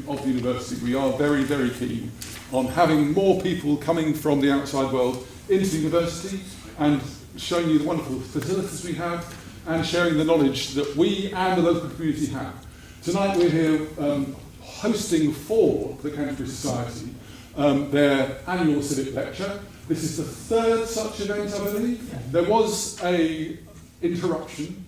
of the university, we are very, very keen on having more people coming from the outside world into the university and showing you the wonderful facilities we have and sharing the knowledge that we and the local community have. Tonight we're here hosting for the Canterbury Society their annual Civic lecture. This is the third such event, I believe. There was an interruption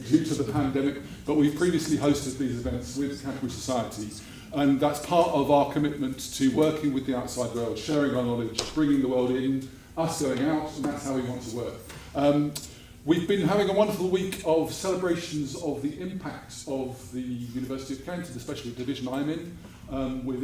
due to the pandemic, but we've previously hosted these events with Canterbury Society, and that's part of our commitment to working with the outside world, sharing our knowledge, bringing the world in, us going out, and that's how we want to work. We've been having a wonderful week of celebrations of the impact of the University of Kent, especially the division I'm in, with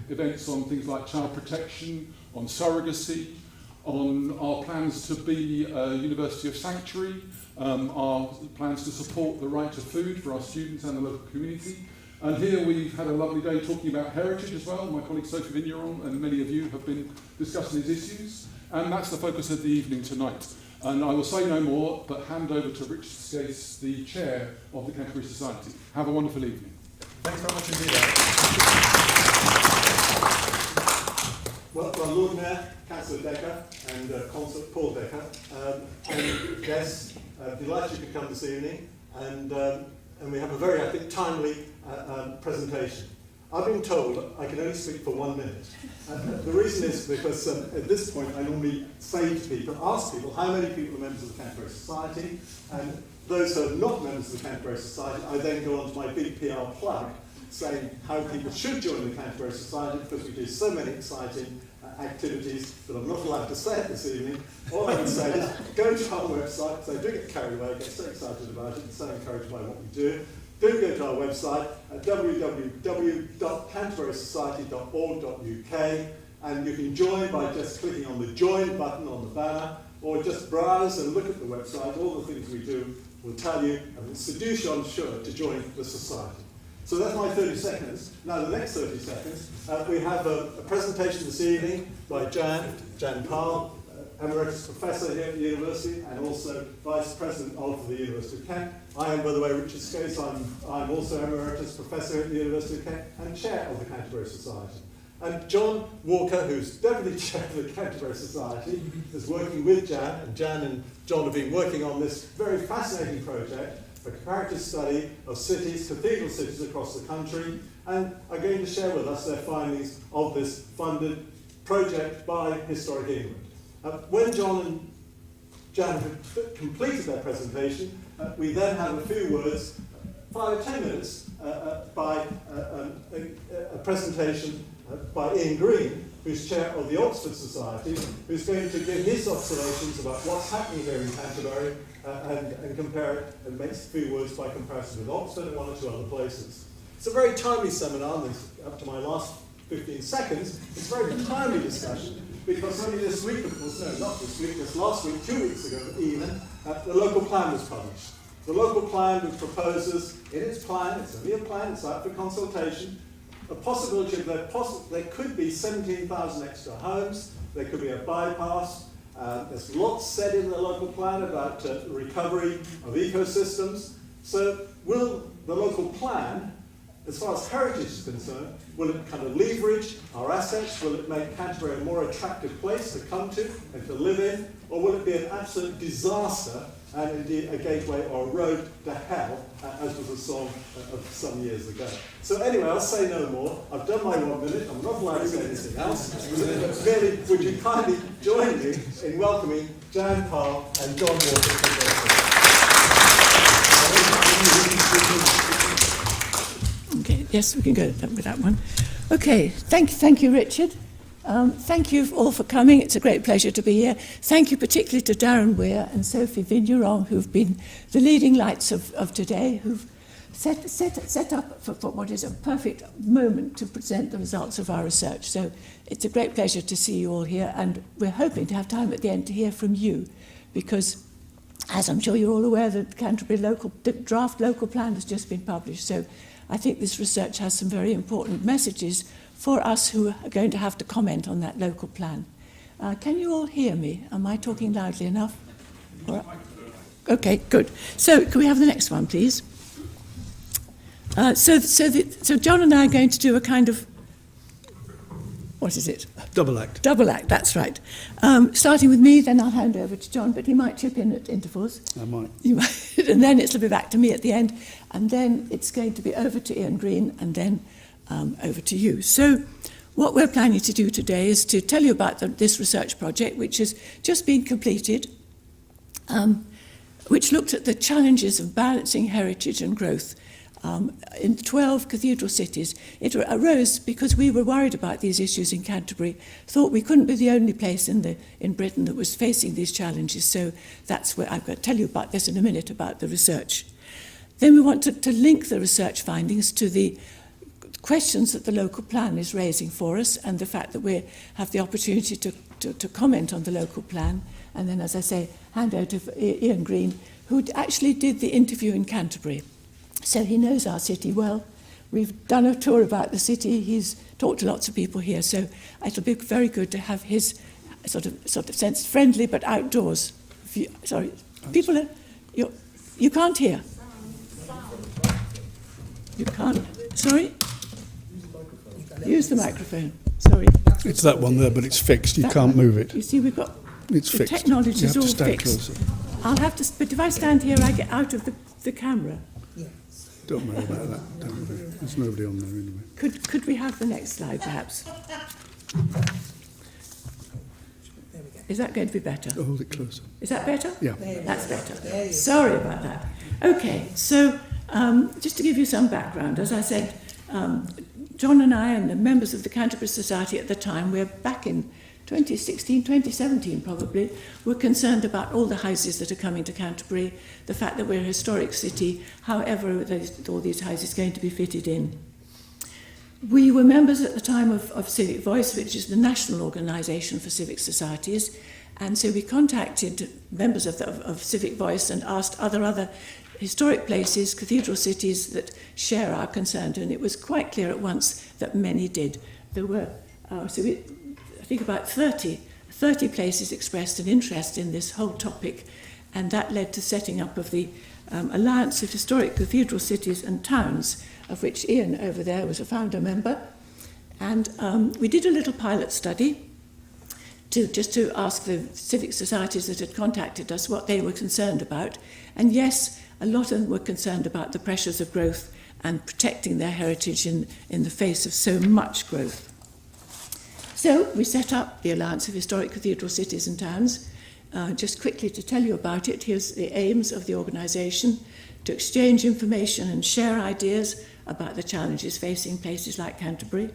events on things like child protection, on surrogacy, on our plans to be a University of Sanctuary, our plans to support the right to food for our students and the local community. And here we've had a lovely day talking about heritage as well. My colleague Sophie Vigneron and many of you have been discussing these issues. And that's the focus of the evening tonight. And I will say no more, but hand over to Richard Skase, the chair of the Canterbury Society. Have a wonderful evening. Thanks very much indeed. Well, Lord Mayor, Councillor Decker, and Consort Paul Decker, and guests, delighted you could come this evening, and we have a very, I think, timely presentation. I've been told I can only speak for 1 minute. The reason is because at this point I normally say to people, ask people how many people are members of the Canterbury Society, and those who are not members of the Canterbury Society, I then go on to my big PR plug saying how people should join the Canterbury Society because we do so many exciting activities that I'm not allowed to say this evening. All I can say is go to our website, because I do get carried away, get so excited about it and so encouraged by what we do. Do go to our website at www.canterburysociety.org.uk, and you can join by just clicking on the join button on the banner, or just browse and look at the website. All the things we do will tell you and will seduce you, I'm sure, to join the society. So that's my 30 seconds. Now the next 30 seconds, we have a presentation this evening by Jan Pahl, Emeritus Professor here at the University and also Vice President of the University of Kent. I am, by the way, Richard Skase. I'm also Emeritus Professor at the University of Kent and Chair of the Canterbury Society. And John Walker, who's Deputy Chair of the Canterbury Society, is working with Jan, and Jan and John have been working on this very fascinating project, a comparative study of cities, cathedral cities across the country, and are going to share with us their findings of this funded project by Historic England. When John and Jan have completed their presentation, we then have a few words, 5 or 10 minutes, by a presentation by Ian Green, who's chair of the Oxford Society, who's going to give his observations about what's happening here in Canterbury and compare it and make a few words by comparison with Oxford and 1 or 2 other places. It's a very timely seminar, and up to my last 15 seconds, it's a very timely discussion, because only this week, of course, no, not this week, this last week, 2 weeks ago even, the local plan was published. The local plan, which proposes, in its plan, it's only a plan, it's out for consultation, a possibility of there could be 17,000 extra homes, there could be a bypass, there's lots said in the local plan about the recovery of ecosystems. So will the local plan, as far as heritage is concerned, will it kind of leverage our assets? Will it make Canterbury a more attractive place to come to and to live in? Or will it be an absolute disaster and indeed a gateway or a road to hell, as was a song of some years ago? So anyway, I'll say no more. I've done my 1 minute. I'm not allowed to say anything else. But really, would you kindly join me in welcoming Jan Pahl and John Walker. Okay, yes, we can go with that one. Okay, thank you, Richard. Thank you all for coming. It's a great pleasure to be here. Thank you particularly to Darren Weir and Sophie Vigneron, who've been the leading lights of today, who've set up for what is a perfect moment to present the results of our research. So it's a great pleasure to see you all here, and we're hoping to have time at the end to hear from you, because as I'm sure you're all aware, the Canterbury draft local plan has just been published. So I think this research has some very important messages for us who are going to have to comment on that local plan. Can you all hear me? Am I talking loudly enough? All right. Okay, good. So can we have the next one, please? So John and I are going to do a kind of, what is it? Double act. Double act, that's right. Starting with me, then I'll hand over to John, but he might chip in at intervals. I might. You might, and then it'll be back to me at the end, and then it's going to be over to Ian Green, and then over to you. So what we're planning to do today is to tell you about this research project, which has just been completed, which looked at the challenges of balancing heritage and growth in 12 cathedral cities. It arose because we were worried about these issues in Canterbury, thought we couldn't be the only place in Britain that was facing these challenges. So that's where I'm going to tell you about this in a minute, about the research. Then we want to link the research findings to the questions that the local plan is raising for us, and the fact that we have the opportunity to comment on the local plan. And then, as I say, hand over to Ian Green, who actually did the interview in Canterbury. So he knows our city well. We've done a tour about the city. He's talked to lots of people here. So it'll be very good to have his sort of sense, friendly but outdoors. Sorry, people are, you can't hear. You can't. Sorry? Use the microphone. Sorry. It's that one there, but it's fixed. You can't move it. You see, we've got It's the fixed. technology You is have all to stand fixed. closer. I'll have to, but if I stand here, I get out of the camera. Don't worry about that. Don't worry. There's nobody on there anyway. Could we have the next slide, perhaps? Is that going to be better? Hold it closer. Is that better? Yeah. That's better. Sorry about that. Okay, so just to give you some background, as I said, John and I and the members of the Canterbury Society at the time, we're back in 2016, 2017 probably, were concerned about all the houses that are coming to Canterbury, the fact that we're a historic city, however all these houses are going to be fitted in. We were members at the time of Civic Voice, which is the national organisation for civic societies, and so we contacted members of Civic Voice and asked other historic places, cathedral cities that share our concern, and it was quite clear at once that many did. There were, I think about 30 places expressed an interest in this whole topic, and that led to setting up of the Alliance of Historic Cathedral Cities and Towns, of which Ian over there was a founder member. And we did a little pilot study just to ask the civic societies that had contacted us what they were concerned about. And yes, a lot of them were concerned about the pressures of growth and protecting their heritage in the face of so much growth. So we set up the Alliance of Historic Cathedral Cities and Towns. Just quickly to tell you about it, here's the aims of the organisation: to exchange information and share ideas about the challenges facing places like Canterbury,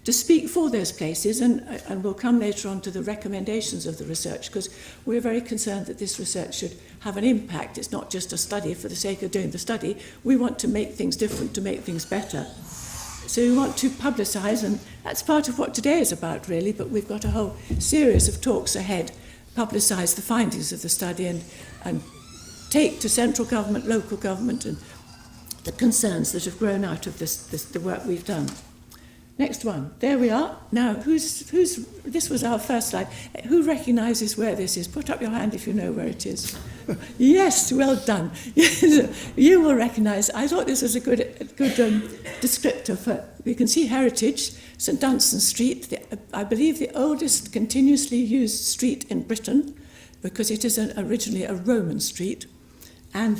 to speak for those places, and we'll come later on to the recommendations of the research, because we're very concerned that this research should have an impact. It's not just a study for the sake of doing the study. We want to make things different, to make things better. So we want to publicise, and that's part of what today is about, really, but we've got a whole series of talks ahead, publicise the findings of the study and take to central government, local government, and the concerns that have grown out of the work we've done. Next one. There we are. Now, this was our first slide. Who recognises where this is? Put up your hand if you know where it is. Yes, well done. You will recognise. I thought this was a good descriptor for. We can see heritage, St Dunstan Street. I believe the oldest continuously used street in Britain, because it is originally a Roman street. And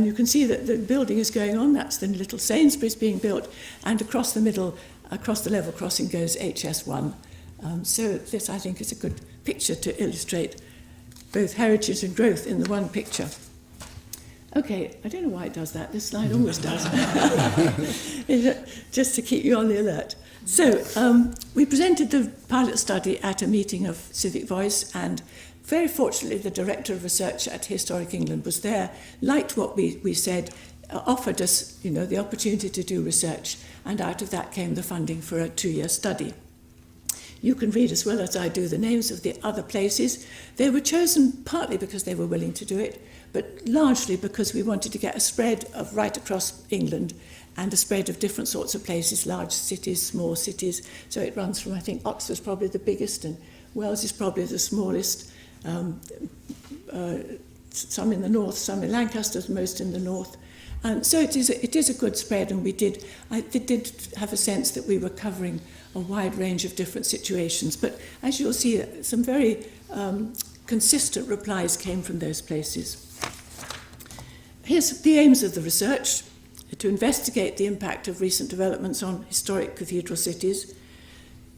you can see that the building is going on. That's the little Sainsbury's being built, and across the middle. Across the level crossing goes HS1. So this, I think, is a good picture to illustrate both heritage and growth in the one picture. Okay, I don't know why it does that. This slide always does. Just to keep you on the alert. So we presented the pilot study at a meeting of Civic Voice, and very fortunately the Director of Research at Historic England was there, liked what we said, offered us, the opportunity to do research, and out of that came the funding for a 2-year study. You can read as well as I do the names of the other places. They were chosen partly because they were willing to do it, but largely because we wanted to get a spread of right across England and a spread of different sorts of places, large cities, small cities. So it runs from, I think, Oxford's probably the biggest and Wales is probably the smallest. Some in the north, some in Lancaster, most in the north. So it is a good spread, and I did have a sense that we were covering a wide range of different situations. But as you'll see, some very consistent replies came from those places. Here's the aims of the research: to investigate the impact of recent developments on historic cathedral cities,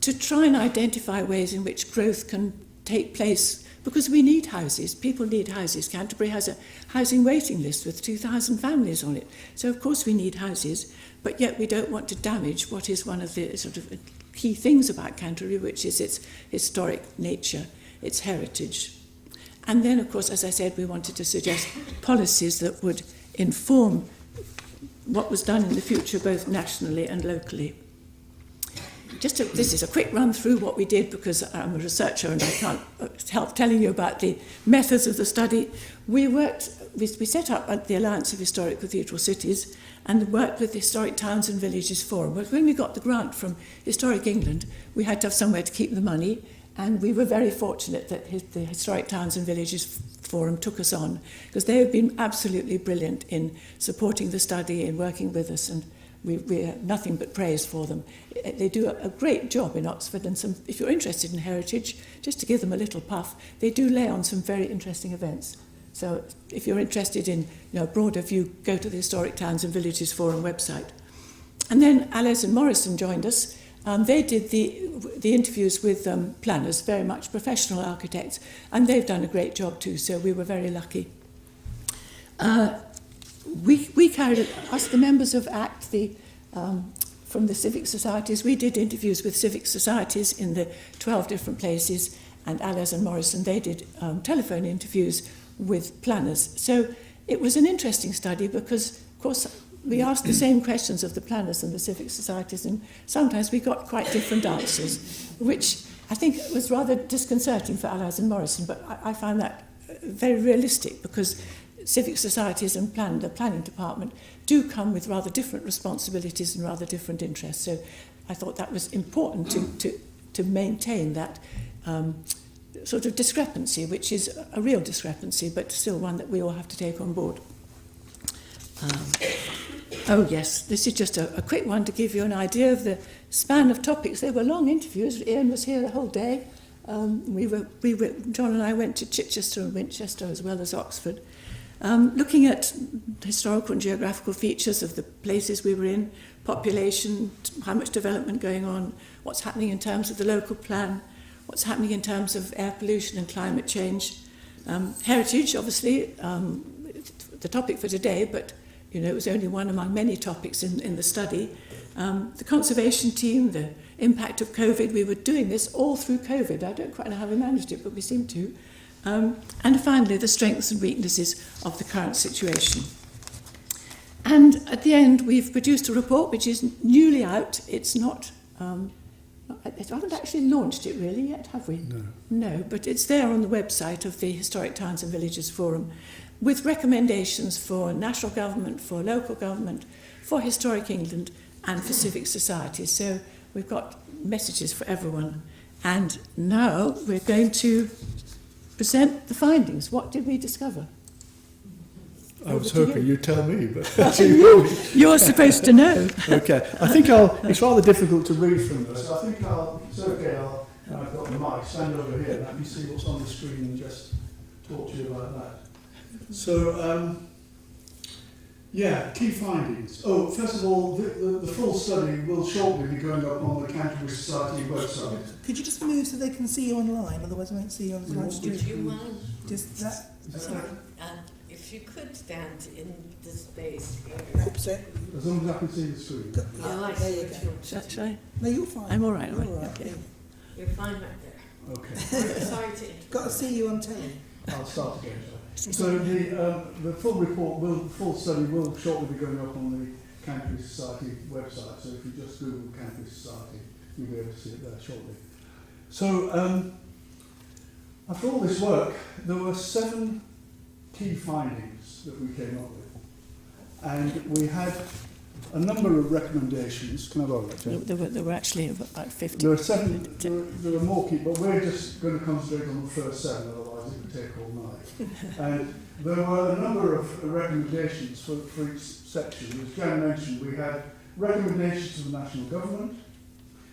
to try and identify ways in which growth can take place, because we need houses. People need houses. Canterbury has a housing waiting list with 2,000 families on it. So of course we need houses, but yet we don't want to damage what is one of the sort of key things about Canterbury, which is its historic nature, its heritage. And then, of course, as I said, we wanted to suggest policies that would inform what was done in the future, both nationally and locally. This is a quick run through what we did, because I'm a researcher and I can't help telling you about the methods of the study. We set up the Alliance of Historic Cathedral Cities and worked with the Historic Towns and Villages Forum. But when we got the grant from Historic England, we had to have somewhere to keep the money, and we were very fortunate that the Historic Towns and Villages Forum took us on, because they have been absolutely brilliant in supporting the study and working with us, and we have nothing but praise for them. They do a great job in Oxford, and if you're interested in heritage, just to give them a little puff, they do lay on some very interesting events. So if you're interested in a broader view, go to the Historic Towns and Villages Forum website. And then Alice and Morrison joined us. They did the interviews with planners, very much professional architects, and they've done a great job too, so we were very lucky. We carried it, us, the members of ACT, from the civic societies, we did interviews with civic societies in the 12 different places, and Alice and Morrison, they did telephone interviews with planners. So it was an interesting study because, of course, we asked the same questions of the planners and the civic societies, and sometimes we got quite different answers, which I think was rather disconcerting for Alice and Morrison, but I find that very realistic, because civic societies and the planning department do come with rather different responsibilities and rather different interests. So I thought that was important to maintain that sort of discrepancy, which is a real discrepancy, but still one that we all have to take on board. Oh yes, this is just a quick one to give you an idea of the span of topics. They were long interviews. Ian was here the whole day. John and I went to Chichester and Winchester as well as Oxford, looking at historical and geographical features of the places we were in, population, how much development going on, what's happening in terms of the local plan, what's happening in terms of air pollution and climate change. Heritage, obviously, the topic for today, but it was only one among many topics in the study. The conservation team, the impact of COVID, we were doing this all through COVID. I don't quite know how we managed it, but we seem to. And finally, the strengths and weaknesses of the current situation. And at the end, we've produced a report which is newly out. It's not, I haven't actually launched it really yet, have we? No, but it's there on the website of the Historic Towns and Villages Forum, with recommendations for national government, for local government, for Historic England, and for civic societies. So we've got messages for everyone. And now we're going to present the findings. What did we discover? I was hoping you'd tell me, but you're supposed to know. Okay, I think it's rather difficult to read from this. I think it's okay, I've got the mic, stand over here, let me see what's on the screen and just talk to you about that. So, key findings. Oh, first of all, the full study will shortly be going up on the Canterbury Society website. Could you just move so they can see you online, otherwise I won't see you on the live stream. Would you mind? Just that. Sorry. And if you could stand in the space here. That's it. As long as I can see the screen. There you go. Shall I? No, you're fine. I'm all right. You're all right. Okay. You're fine right there. Okay. I'm sorry to interrupt. Got to see you on telly. I'll start again. So the full study will shortly be going up on the Canterbury Society website. So if you just Google Canterbury Society, you'll be able to see it there shortly. So after all this work, there were 7 key findings that we came up with, and we had a number of recommendations. Can I borrow that, Jane? There were actually about 50. There were 7. There were more key, but we're just going to concentrate on the first 7. Otherwise, otherwise it would take all night. And there were a number of recommendations for each section. As Jan mentioned, we had recommendations to the national government,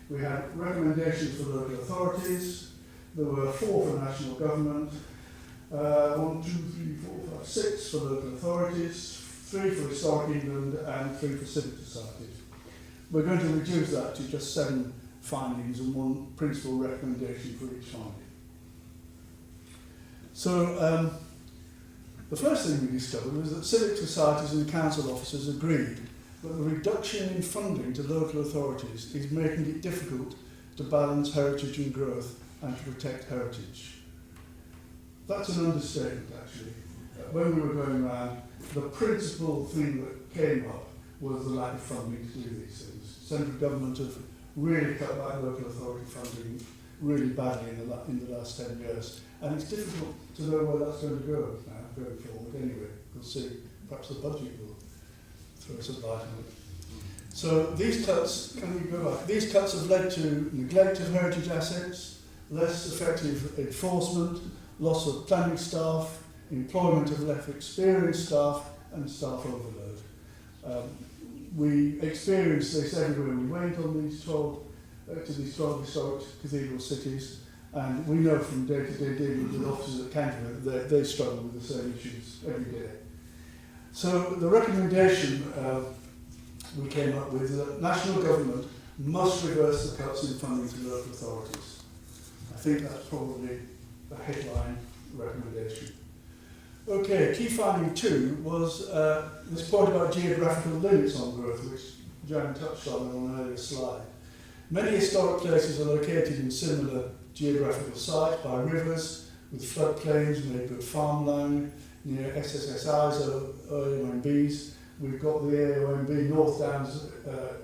we had recommendations for local authorities, there were 4 for national government, 1, 2, 3, 4, 5, 6 for local authorities, 3 for Historic England, and 3 for civic societies. We're going to reduce that to just 7 findings and 1 principal recommendation for each finding. So the first thing we discovered was that civic societies and council officers agreed that the reduction in funding to local authorities is making it difficult to balance heritage and growth and to protect heritage. That's an understatement, actually. When we were going around, the principal thing that came up was the lack of funding to do these things. Central government have really cut back local authority funding really badly in the last 10 years. And it's difficult to know where that's going to go now, going forward anyway. We'll see. Perhaps the budget will throw some light on it. So these cuts, can we go back? These cuts have led to neglect of heritage assets, less effective enforcement, loss of planning staff, employment of less experienced staff, and staff overload. We experienced this everywhere we went on these 12 historic cathedral cities, and we know from day-to-day dealing with officers at Canterbury that they struggle with the same issues every day. So the recommendation we came up with is that national government must reverse the cuts in funding to local authorities. I think that's probably the headline recommendation. Okay, key finding 2 was this point about geographical limits on growth, which Jan touched on an earlier slide. Many historic places are located in similar geographical sites by rivers, with floodplains, neighbourhood farmland, near SSSIs or AOMBs. We've got the AOMB, North Downs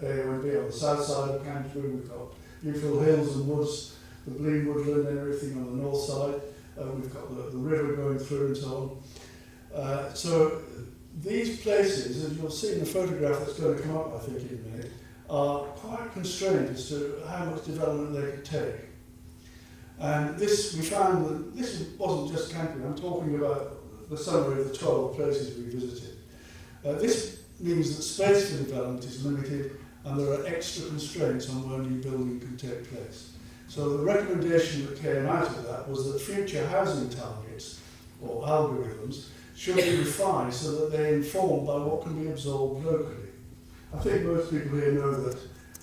AOMB on the south side of Canterbury. We've got beautiful hills and woods, the Blean woodland and everything on the north side. We've got the river going through and so on. So these places, as you'll see in the photograph that's going to come up, I think, in a minute, are quite constrained as to how much development they could take. And this, we found that this wasn't just Canterbury. I'm talking about the summary of the 12 places we visited. This means that space for development is limited and there are extra constraints on where new building can take place. So the recommendation that came out of that was that future housing targets, or algorithms, should be refined so that they're informed by what can be absorbed locally. I think most people here know that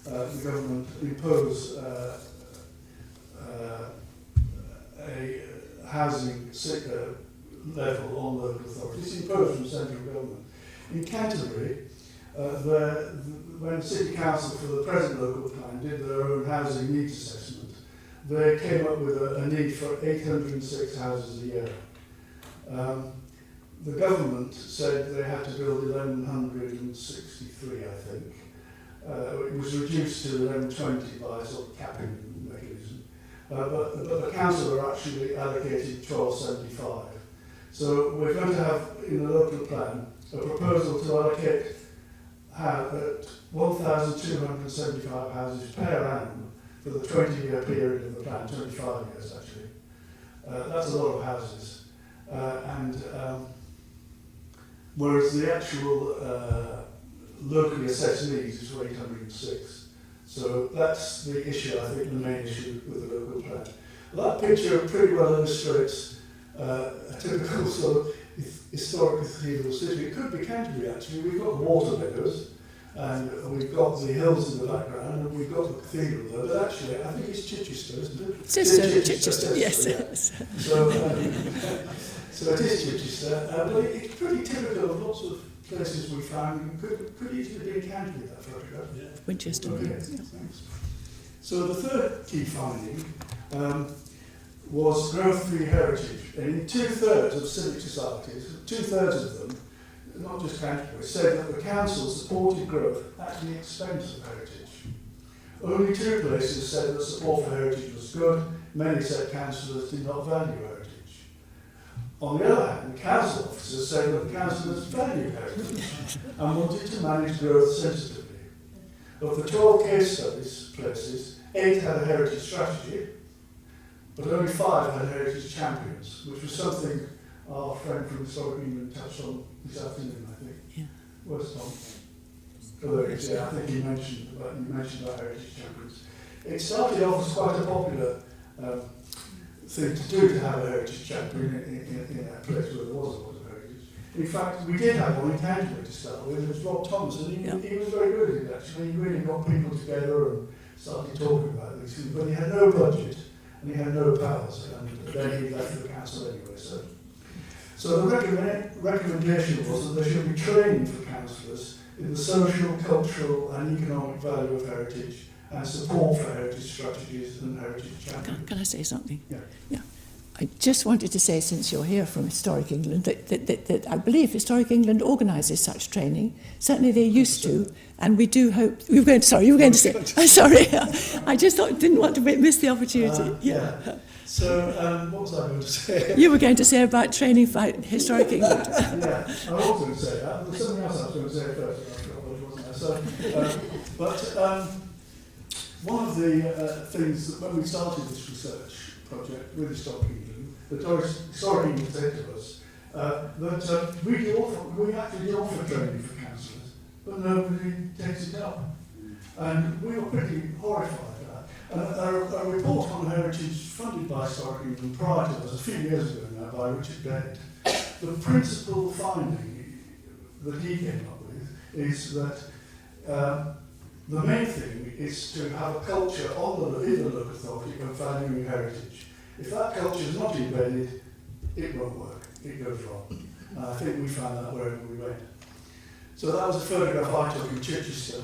the government imposed a housing level on local authorities. It's imposed from central government. In Canterbury, when the City Council for the present local plan did their own housing needs assessment, they came up with a need for 806 houses a year. The government said they had to build 1,163, I think. It was reduced to 1,120 by a sort of capping mechanism. But the council are actually allocated 1,275. So we're going to have, in the local plan, a proposal to allocate 1,275 houses per annum for the 20-year period of the plan, 25 years actually. That's a lot of houses. Whereas the actual locally assessed needs is 806. So that's the issue, I think, the main issue with the local plan. That picture pretty well illustrates a typical sort of historic cathedral city. It could be Canterbury, actually. We've got the water meadows, and we've got the hills in the background, and we've got the cathedral there. But actually, I think it's Chichester, isn't it? Chichester, yes. Yeah. So it is Chichester, but it's pretty typical of lots of places we found. Could easily be in Canterbury, that photograph. Yeah. Winchester. Okay, thanks. So the third key finding was growth through heritage. And in 2/3 of civic societies, 2/3 of them, not just Canterbury, said that the council supported growth at the expense of heritage. Only 2 places said that support for heritage was good. Many said councillors did not value heritage. On the other hand, the council officers said that the councillors valued heritage and wanted to manage growth sensitively. Of the 12 case studies places, 8 had a heritage strategy, but only 5 had heritage champions, which was something our friend from Historic England touched on this afternoon, I think. Yeah. Where's Tom? Although I think you mentioned about heritage champions. It started off as quite a popular thing to do, to have a heritage champion in that place where there was a lot of heritage. In fact, we did have one in Canterbury to start with. It was Rob Thomas, and he was very good at it actually. He really got people together and started talking about these things, but he had no budget and he had no powers, and then he left the council anyway. So the recommendation was that there should be training for councillors in the social, cultural and economic value of heritage and support for heritage strategies and heritage champions. Can I say something? Yeah. I just wanted to say, since you're here from Historic England, that I believe Historic England organises such training. Certainly they used to, and we do hope... You were going to say... I'm sorry. I just didn't want to miss the opportunity. So, what was I going to say? You were going to say about training for Historic England. Yeah, I was going to say that. There was something else I was going to say first, and I forgot what it was. So, one of the things that when we started this research project with Historic England, that Historic England said to us that we actually offer training for councillors, but nobody takes it up. And we were pretty horrified at that. A report on heritage funded by Historic England prior to us, a few years ago now, by Richard Bennett, the principal finding that he came up with is that the main thing is to have a culture in the local authority of valuing heritage. If that culture is not embedded, it won't work. It goes wrong. And I think we found that wherever we went. So that was a photograph I took in Chichester,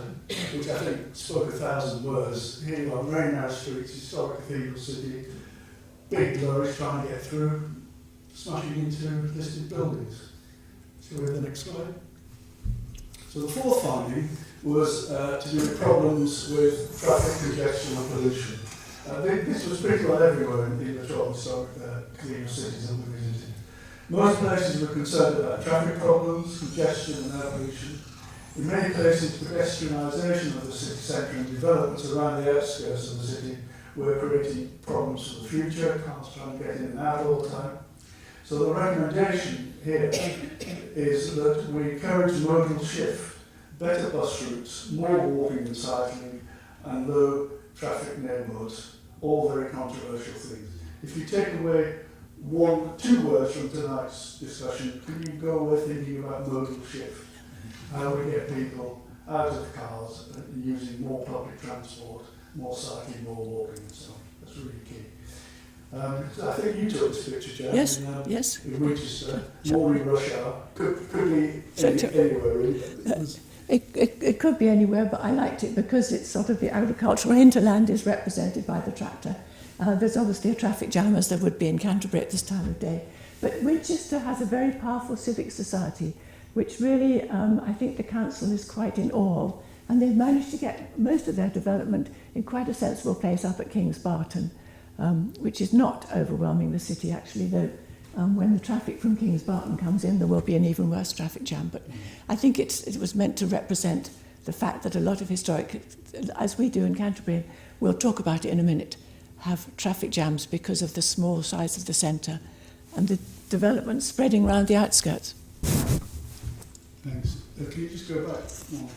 which I think spoke 1,000 words. Here you are, Rainhouse Street, historic cathedral city, big lorries trying to get through, smashing into listed buildings. Shall we have the next slide? So the fourth finding was to do with problems with traffic congestion and pollution. This was pretty well everywhere in the historic cathedral cities that we visited. Most places were concerned about traffic problems, congestion and air pollution. In many places, pedestrianisation of the city centre and developments around the outskirts of the city were creating problems for the future, cars trying to get in and out all the time. So the recommendation here is that we encourage modal shift, better bus routes, more walking and cycling, and low traffic neighbourhoods, all very controversial things. If you take away 2 words from tonight's discussion, can you go away thinking about modal shift? How we get people out of cars and using more public transport, more cycling, more walking and so on. That's really key. I think you took this picture, Jan. Yes, yes. In Winchester, morning rush hour. Could be anywhere really. It could be anywhere, but I liked it because it's sort of the agricultural hinterland is represented by the tractor. There's obviously a traffic jam, as there would be in Canterbury at this time of day. But Winchester has a very powerful civic society, which really I think the council is quite in awe of. And they've managed to get most of their development in quite a sensible place up at King's Barton, which is not overwhelming the city, actually, though when the traffic from King's Barton comes in, there will be an even worse traffic jam. But I think it was meant to represent the fact that a lot of historic, as we do in Canterbury, we'll talk about it in a minute, have traffic jams because of the small size of the centre and the development spreading around the outskirts. Thanks. Can you just go back? No.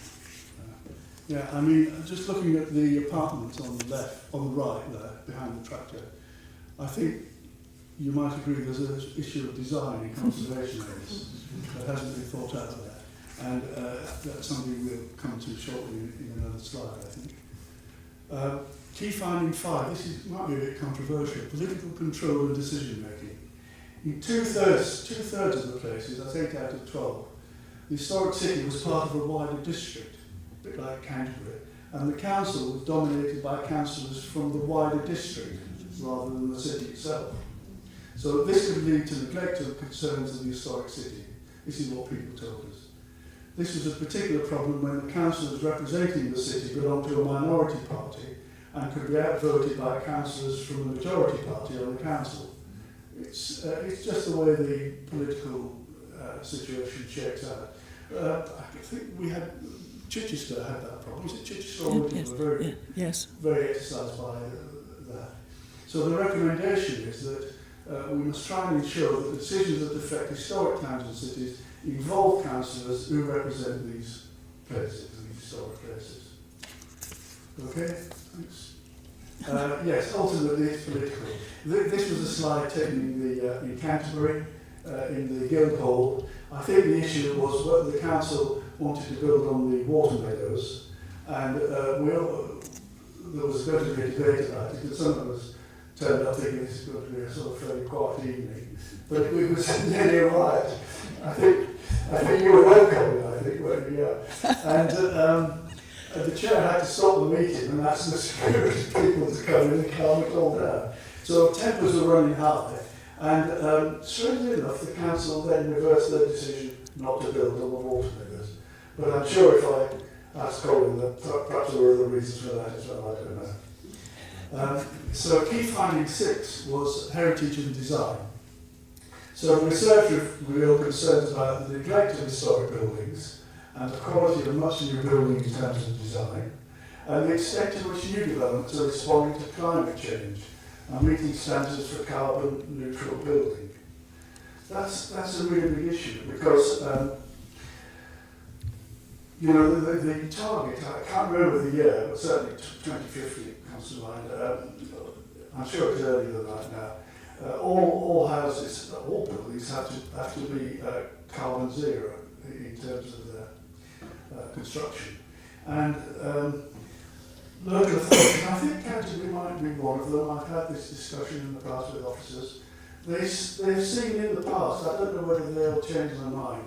Yeah, I mean, just looking at the apartments on the left, on the right there, behind the tractor, I think you might agree there's an issue of design in conservation areas that hasn't been thought out there. And that's something we'll come to shortly in another slide, I think. Key finding 5, might be a bit controversial, political control and decision making. In two-thirds of the places, that's 8 out of 12, the historic city was part of a wider district, a bit like Canterbury, and the council was dominated by councillors from the wider district rather than the city itself. So this could lead to neglect of concerns of the historic city. This is what people told us. This was a particular problem when the councillors representing the city belonged to a minority party and could be outvoted by councillors from the majority party on the council. It's just the way the political situation shakes out. I think we had Chichester had that problem. Was it Chichester? Yes. Very exercised by that. So the recommendation is that we must try and ensure that decisions that affect historic towns and cities involve councillors who represent these places, these historic places. Okay, thanks. Yes, ultimately it's political. This was a slide taken in Canterbury, in the Guildhall. I think the issue was whether the council wanted to build on the water meadows, and there was going to be a debate about it, and some of us turned up thinking this is going to be a sort of fairly quiet evening, but it was nearly a riot. I think you were welcome, I think, weren't you? And the chair had to stop the meeting and ask the security people to come in and calm it all down. So tempers were running high, and strangely enough, the council then reversed their decision not to build on the water meadows. But I'm sure if I asked Colin, that perhaps there were other reasons for that as well, I don't know. So key finding 6 was heritage and design. So the research revealed concerns about the neglect of historic buildings and the quality of much new building in terms of design, and the extent to which new developments are responding to climate change and meeting standards for carbon neutral building. That's a really big issue because you know the target, I can't remember the year, but certainly 2050 comes to mind. I'm sure it's earlier than that now. All houses, all buildings have to be carbon zero in terms of their construction. And local authorities, I think Canterbury might be one of them. I've had this discussion in the past with officers. They've seen in the past, I don't know whether they'll change their mind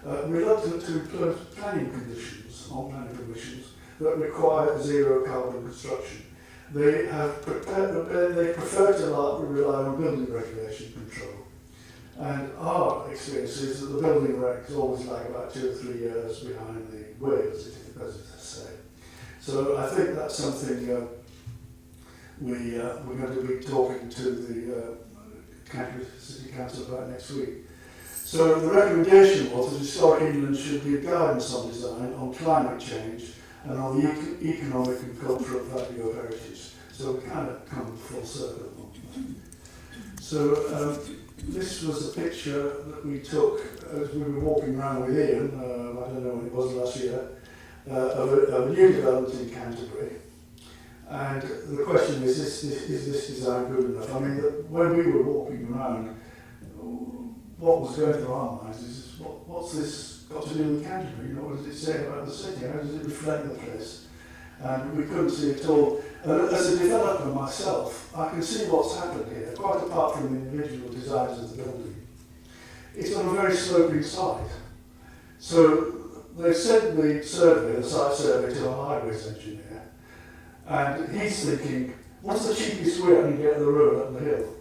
now, reluctant to impose planning conditions on planning permissions that require zero carbon construction. They prefer to rely on building regulation control. And our experience is that the building regs always lag about 2 or 3 years behind the Wales, as I say. So I think that's something we're going to be talking to the Canterbury City Council about next week. So the recommendation was that historic England should give guidance on design, on climate change, and on the economic and cultural value of heritage. So we kind of come full circle on that. So this was a picture that we took as we were walking around with Ian, I don't know when it was last year, of a new development in Canterbury. And the question is this design good enough? I mean, when we were walking around, what was going through our minds is, what's this got to do with Canterbury? You know, what does it say about the city? How does it reflect the place? And we couldn't see it all. As a developer myself, I can see what's happened here, quite apart from the individual designs of the building. It's on a very sloping site. So they sent the survey, the site survey, to a highways engineer, and he's thinking, what's the cheapest way I can get the road up the hill?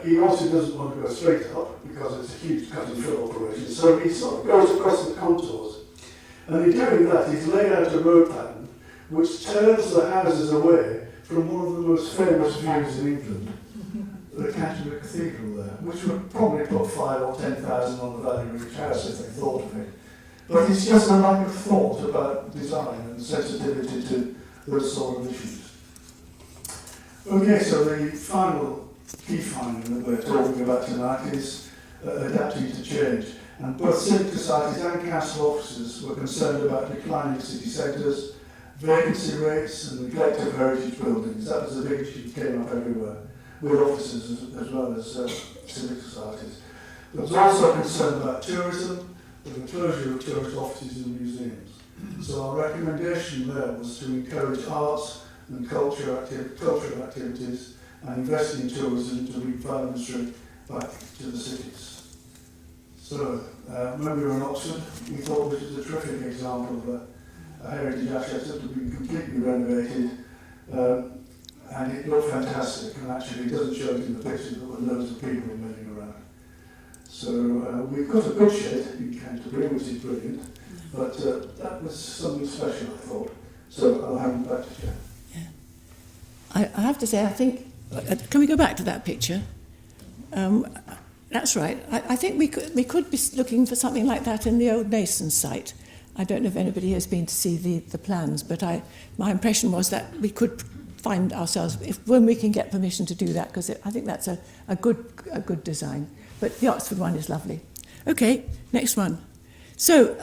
He also doesn't want to go straight up because it's a huge cut and fill operation, so he sort of goes across the contours. And in doing that, he's laid out a road pattern which turns the houses away from one of the most famous views in England, the Canterbury Cathedral there, which would probably put 5,000 or 10,000 on the value of each house if they thought of it. But it's just a lack of thought about design and sensitivity to those sort of issues. Okay, so the final key finding that we're talking about tonight is adapting to change. And both civic societies and council officers were concerned about declining city centres, vacancy rates and neglect of heritage buildings. That was a big issue that came up everywhere, with officers as well as civic societies. There was also concern about tourism, with the closure of tourist offices and museums. So our recommendation there was to encourage arts and cultural activities and invest in tourism to bring vibrancy back to the cities. So, when we were in Oxford, we thought this was a terrific example of a heritage asset that had been completely renovated, and it looked fantastic, and actually it doesn't show it in the picture, there were loads of people moving around. So we've got a good shed in Canterbury, which is brilliant, but that was something special, I thought. So I'll hand it back to Jen. Yeah. I have to say, I think, can we go back to that picture? That's right. I think we could be looking for something like that in the old Nason site. I don't know if anybody has been to see the plans, but my impression was that we could find ourselves, when we can get permission to do that, because I think that's a good design. But the Oxford one is lovely. Okay, next one. So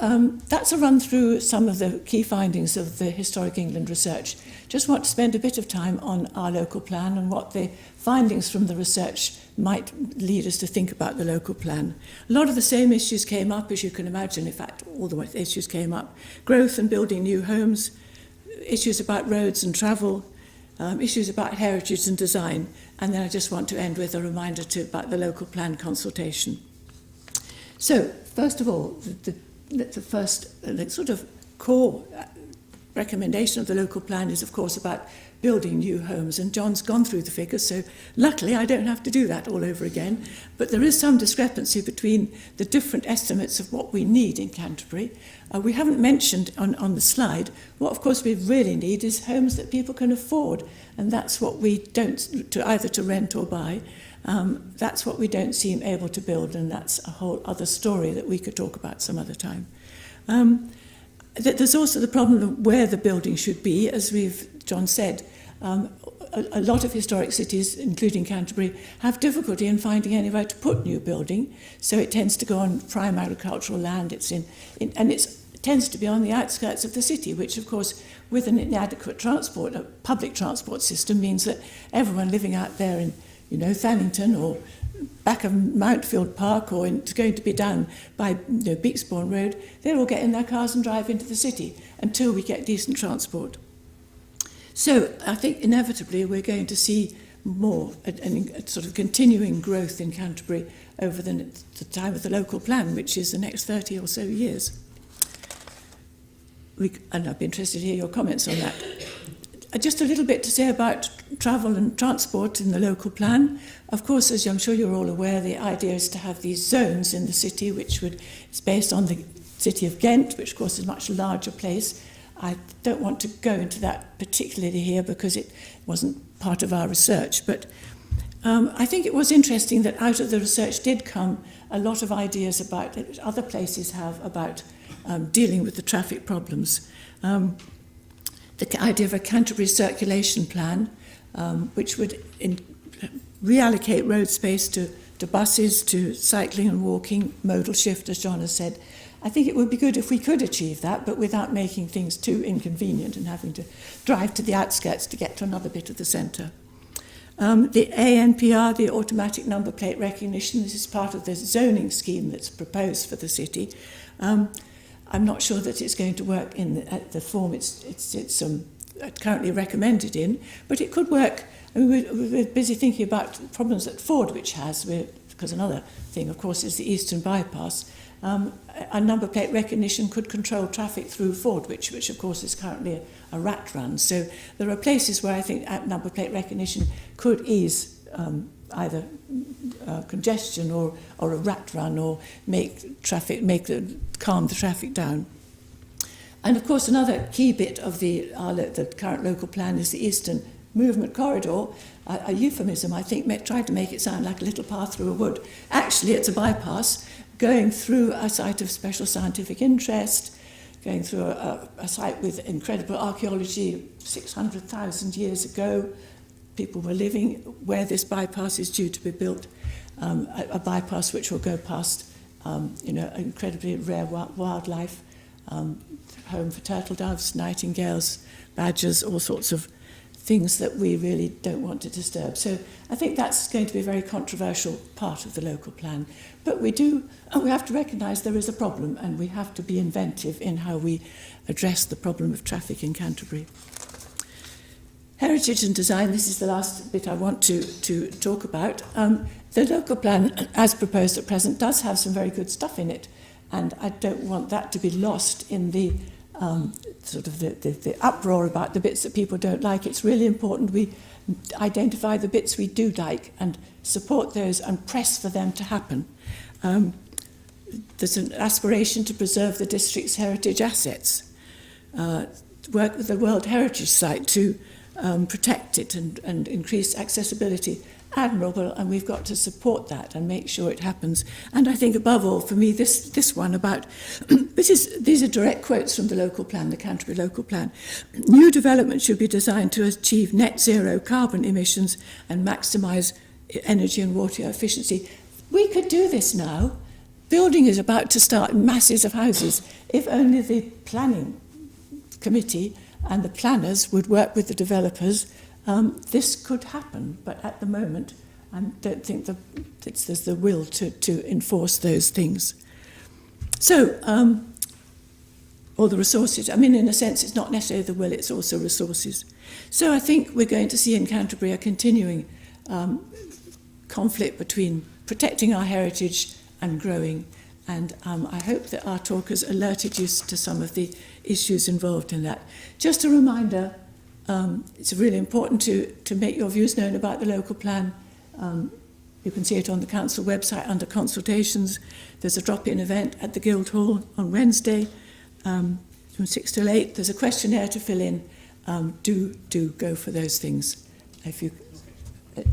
that's a run through some of the key findings of the Historic England research. Just want to spend a bit of time on our local plan and what the findings from the research might lead us to think about the local plan. A lot of the same issues came up, as you can imagine. In fact, all the issues came up. Growth and building new homes, issues about roads and travel, issues about heritage and design. And then I just want to end with a reminder about the local plan consultation. So, first of all, the first sort of core recommendation of the local plan is, of course, about building new homes. And John's gone through the figures, so luckily I don't have to do that all over again. But there is some discrepancy between the different estimates of what we need in Canterbury. We haven't mentioned on the slide, what of course we really need is homes that people can afford. And that's what we don't, either to rent or buy. That's what we don't seem able to build, and that's a whole other story that we could talk about some other time. There's also the problem of where the building should be, as John said. A lot of historic cities, including Canterbury, have difficulty in finding anywhere to put new building, so it tends to go on prime agricultural land. It tends to be on the outskirts of the city, which, of course, with an inadequate transport, a public transport system, means that everyone living out there in Thannington or back of Mountfield Park, or it's going to be down by Beaksbourne Road, they'll all get in their cars and drive into the city until we get decent transport. So I think inevitably we're going to see more, a sort of continuing growth in Canterbury over the time of the local plan, which is the next 30 or so years. And I'd be interested to hear your comments on that. Just a little bit to say about travel and transport in the local plan. Of course, as I'm sure you're all aware, the idea is to have these zones in the city, is based on the city of Ghent, which of course is a much larger place. I don't want to go into that particularly here because it wasn't part of our research, but I think it was interesting that out of the research did come a lot of ideas about that other places have about dealing with the traffic problems. The idea of a Canterbury circulation plan, which would reallocate road space to buses, to cycling and walking, modal shift, as John has said. I think it would be good if we could achieve that, but without making things too inconvenient and having to drive to the outskirts to get to another bit of the centre. The ANPR, the automatic number plate recognition, this is part of the zoning scheme that's proposed for the city. I'm not sure that it's going to work in the form it's currently recommended in, but it could work. I mean, we're busy thinking about problems that Ford, which has, because another thing, of course, is the Eastern Bypass. A number plate recognition could control traffic through Ford, which of course is currently a rat run. So there are places where I think number plate recognition could ease either congestion or a rat run, or calm the traffic down. And of course, another key bit of the current local plan is the Eastern Movement Corridor, a euphemism, I think, tried to make it sound like a little path through a wood. Actually, it's a bypass going through a site of special scientific interest, going through a site with incredible archaeology 600,000 years ago. People were living where this bypass is due to be built, a bypass which will go past incredibly rare wildlife, home for turtle doves, nightingales, badgers, all sorts of things that we really don't want to disturb. So I think that's going to be a very controversial part of the local plan. But we have to recognise there is a problem, and we have to be inventive in how we address the problem of traffic in Canterbury. Heritage and design, this is the last bit I want to talk about. The local plan, as proposed at present, does have some very good stuff in it, and I don't want that to be lost in the the uproar about the bits that people don't like. It's really important we identify the bits we do like and support those and press for them to happen. There's an aspiration to preserve the district's heritage assets, work with the World Heritage Site to protect it and increase accessibility, admirable, and we've got to support that and make sure it happens. And I think above all, for me, this one about, these are direct quotes from the local plan, the Canterbury local plan. New development should be designed to achieve net zero carbon emissions and maximise energy and water efficiency. We could do this now. Building is about to start masses of houses. If only the planning committee and the planners would work with the developers, this could happen. But at the moment, I don't think there's the will to enforce those things. So, or the resources. I mean, in a sense, it's not necessarily the will, it's also resources. So I think we're going to see in Canterbury a continuing conflict between protecting our heritage and growing. And I hope that our talk has alerted you to some of the issues involved in that. Just a reminder, it's really important to make your views known about the local plan. You can see it on the council website under consultations. There's a drop-in event at the Guildhall on Wednesday from 6 till 8. There's a questionnaire to fill in. Do go for those things.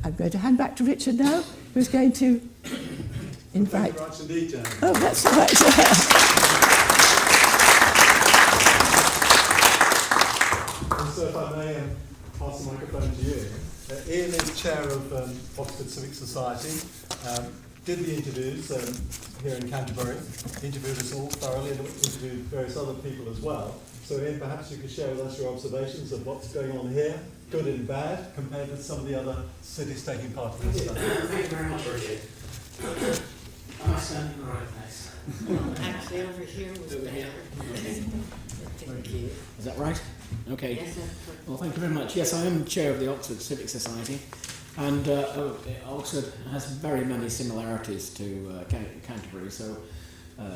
I'm going to hand back to Richard now, who's going to invite. Thank you very much indeed, Jan. Oh, that's all right. And so if I may pass the microphone to you. Ian is chair of Oxford Civic Society, did the interviews here in Canterbury, interviewed us all thoroughly and interviewed various other people as well. So Ian, perhaps you could share with us your observations of what's going on here, good and bad, compared with some of the other cities taking part in this study. Thank you very much, Richard. Am I standing in the right place? Actually, over here was better. Thank you. Is that right? Okay. Yes, sir. Well, thank you very much. Yes, I am chair of the Oxford Civic Society, and Oxford has very many similarities to Canterbury, so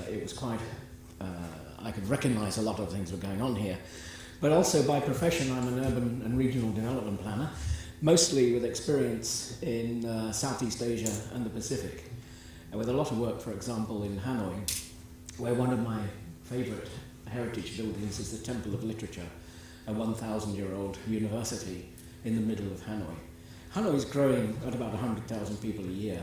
it was quite, I could recognise a lot of things were going on here. But also by profession, I'm an urban and regional development planner, mostly with experience in Southeast Asia and the Pacific, and with a lot of work, for example, in Hanoi, where one of my favourite heritage buildings is the Temple of Literature, a 1,000-year-old university in the middle of Hanoi. Hanoi is growing at about 100,000 people a year,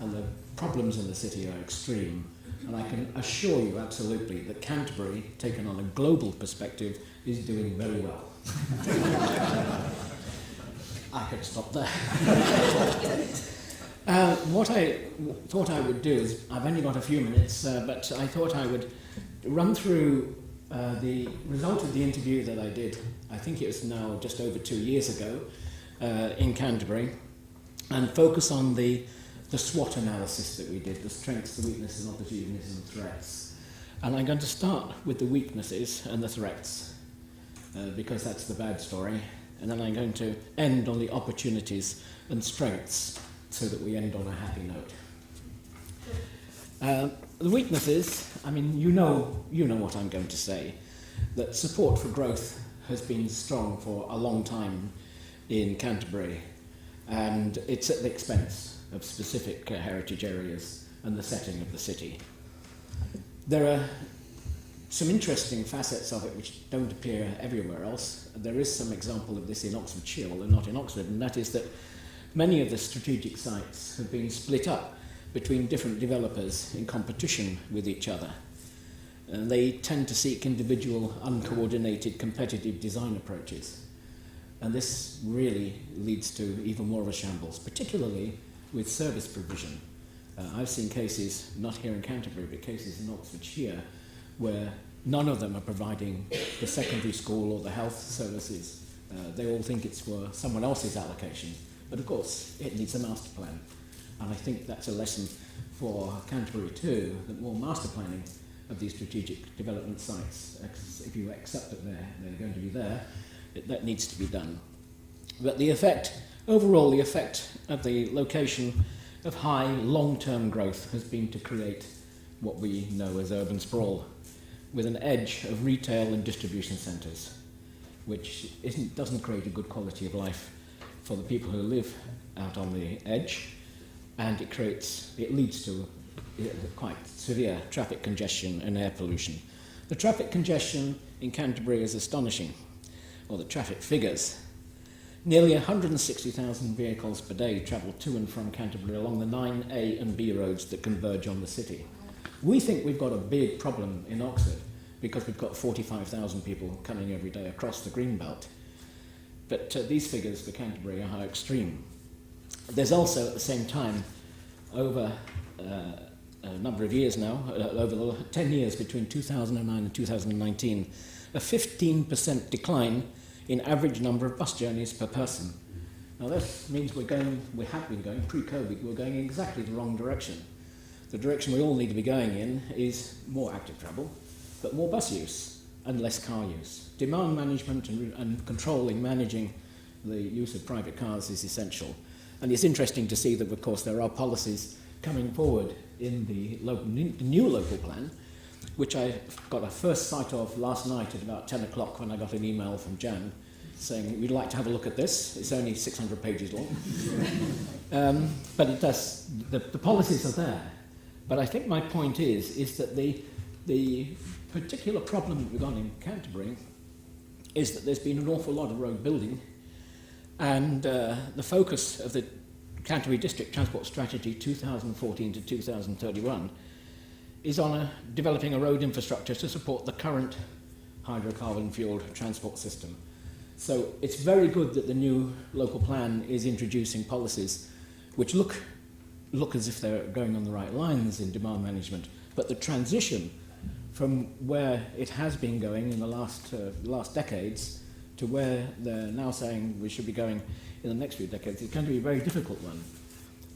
and the problems in the city are extreme. And I can assure you absolutely that Canterbury, taken on a global perspective, is doing very well. I could stop there. What I thought I would do is, I've only got a few minutes, but I thought I would run through the result of the interview that I did, I think it was now just over 2 years ago, in Canterbury, and focus on the SWOT analysis that we did, the strengths, the weaknesses, opportunities and threats. And I'm going to start with the weaknesses and the threats, because that's the bad story, and then I'm going to end on the opportunities and strengths so that we end on a happy note. The weaknesses, I mean, you know what I'm going to say, that support for growth has been strong for a long time in Canterbury, and it's at the expense of specific heritage areas and the setting of the city. There are some interesting facets of it which don't appear everywhere else. There is some example of this in Oxfordshire, although not in Oxford, and that is that many of the strategic sites have been split up between different developers in competition with each other. And they tend to seek individual, uncoordinated, competitive design approaches. And this really leads to even more of a shambles, particularly with service provision. I've seen cases, not here in Canterbury, but cases in Oxfordshire, where none of them are providing the secondary school or the health services. They all think it's for someone else's allocation. But of course, it needs a master plan. And I think that's a lesson for Canterbury too, that more master planning of these strategic development sites, if you accept that they're going to be there, that needs to be done. But the effect, overall, the effect of the location of high long-term growth has been to create what we know as urban sprawl, with an edge of retail and distribution centres, which doesn't create a good quality of life for the people who live out on the edge, and it leads to quite severe traffic congestion and air pollution. The traffic congestion in Canterbury is astonishing, or the traffic figures. Nearly 160,000 vehicles per day travel to and from Canterbury along the 9A and B roads that converge on the city. We think we've got a big problem in Oxford because we've got 45,000 people coming every day across the Greenbelt. But these figures for Canterbury are extreme. There's also, at the same time, over a number of years now, over the 10 years between 2009 and 2019, a 15% decline in average number of bus journeys per person. Now this means we have been going, pre-COVID, we're going in exactly the wrong direction. The direction we all need to be going in is more active travel, but more bus use and less car use. Demand management and controlling, managing the use of private cars is essential. And it's interesting to see that, of course, there are policies coming forward in the new local plan, which I got a first sight of last night at about 10 o'clock when I got an email from Jan saying, we'd like to have a look at this. It's only 600 pages long. But it does, the policies are there. But I think my point is that the particular problem that we've got in Canterbury is that there's been an awful lot of road building, and the focus of the Canterbury District Transport Strategy 2014 to 2031 is on developing a road infrastructure to support the current hydrocarbon-fueled transport system. So it's very good that the new local plan is introducing policies which look as if they're going on the right lines in demand management, but the transition from where it has been going in the last decades to where they're now saying we should be going in the next few decades is going to be a very difficult one.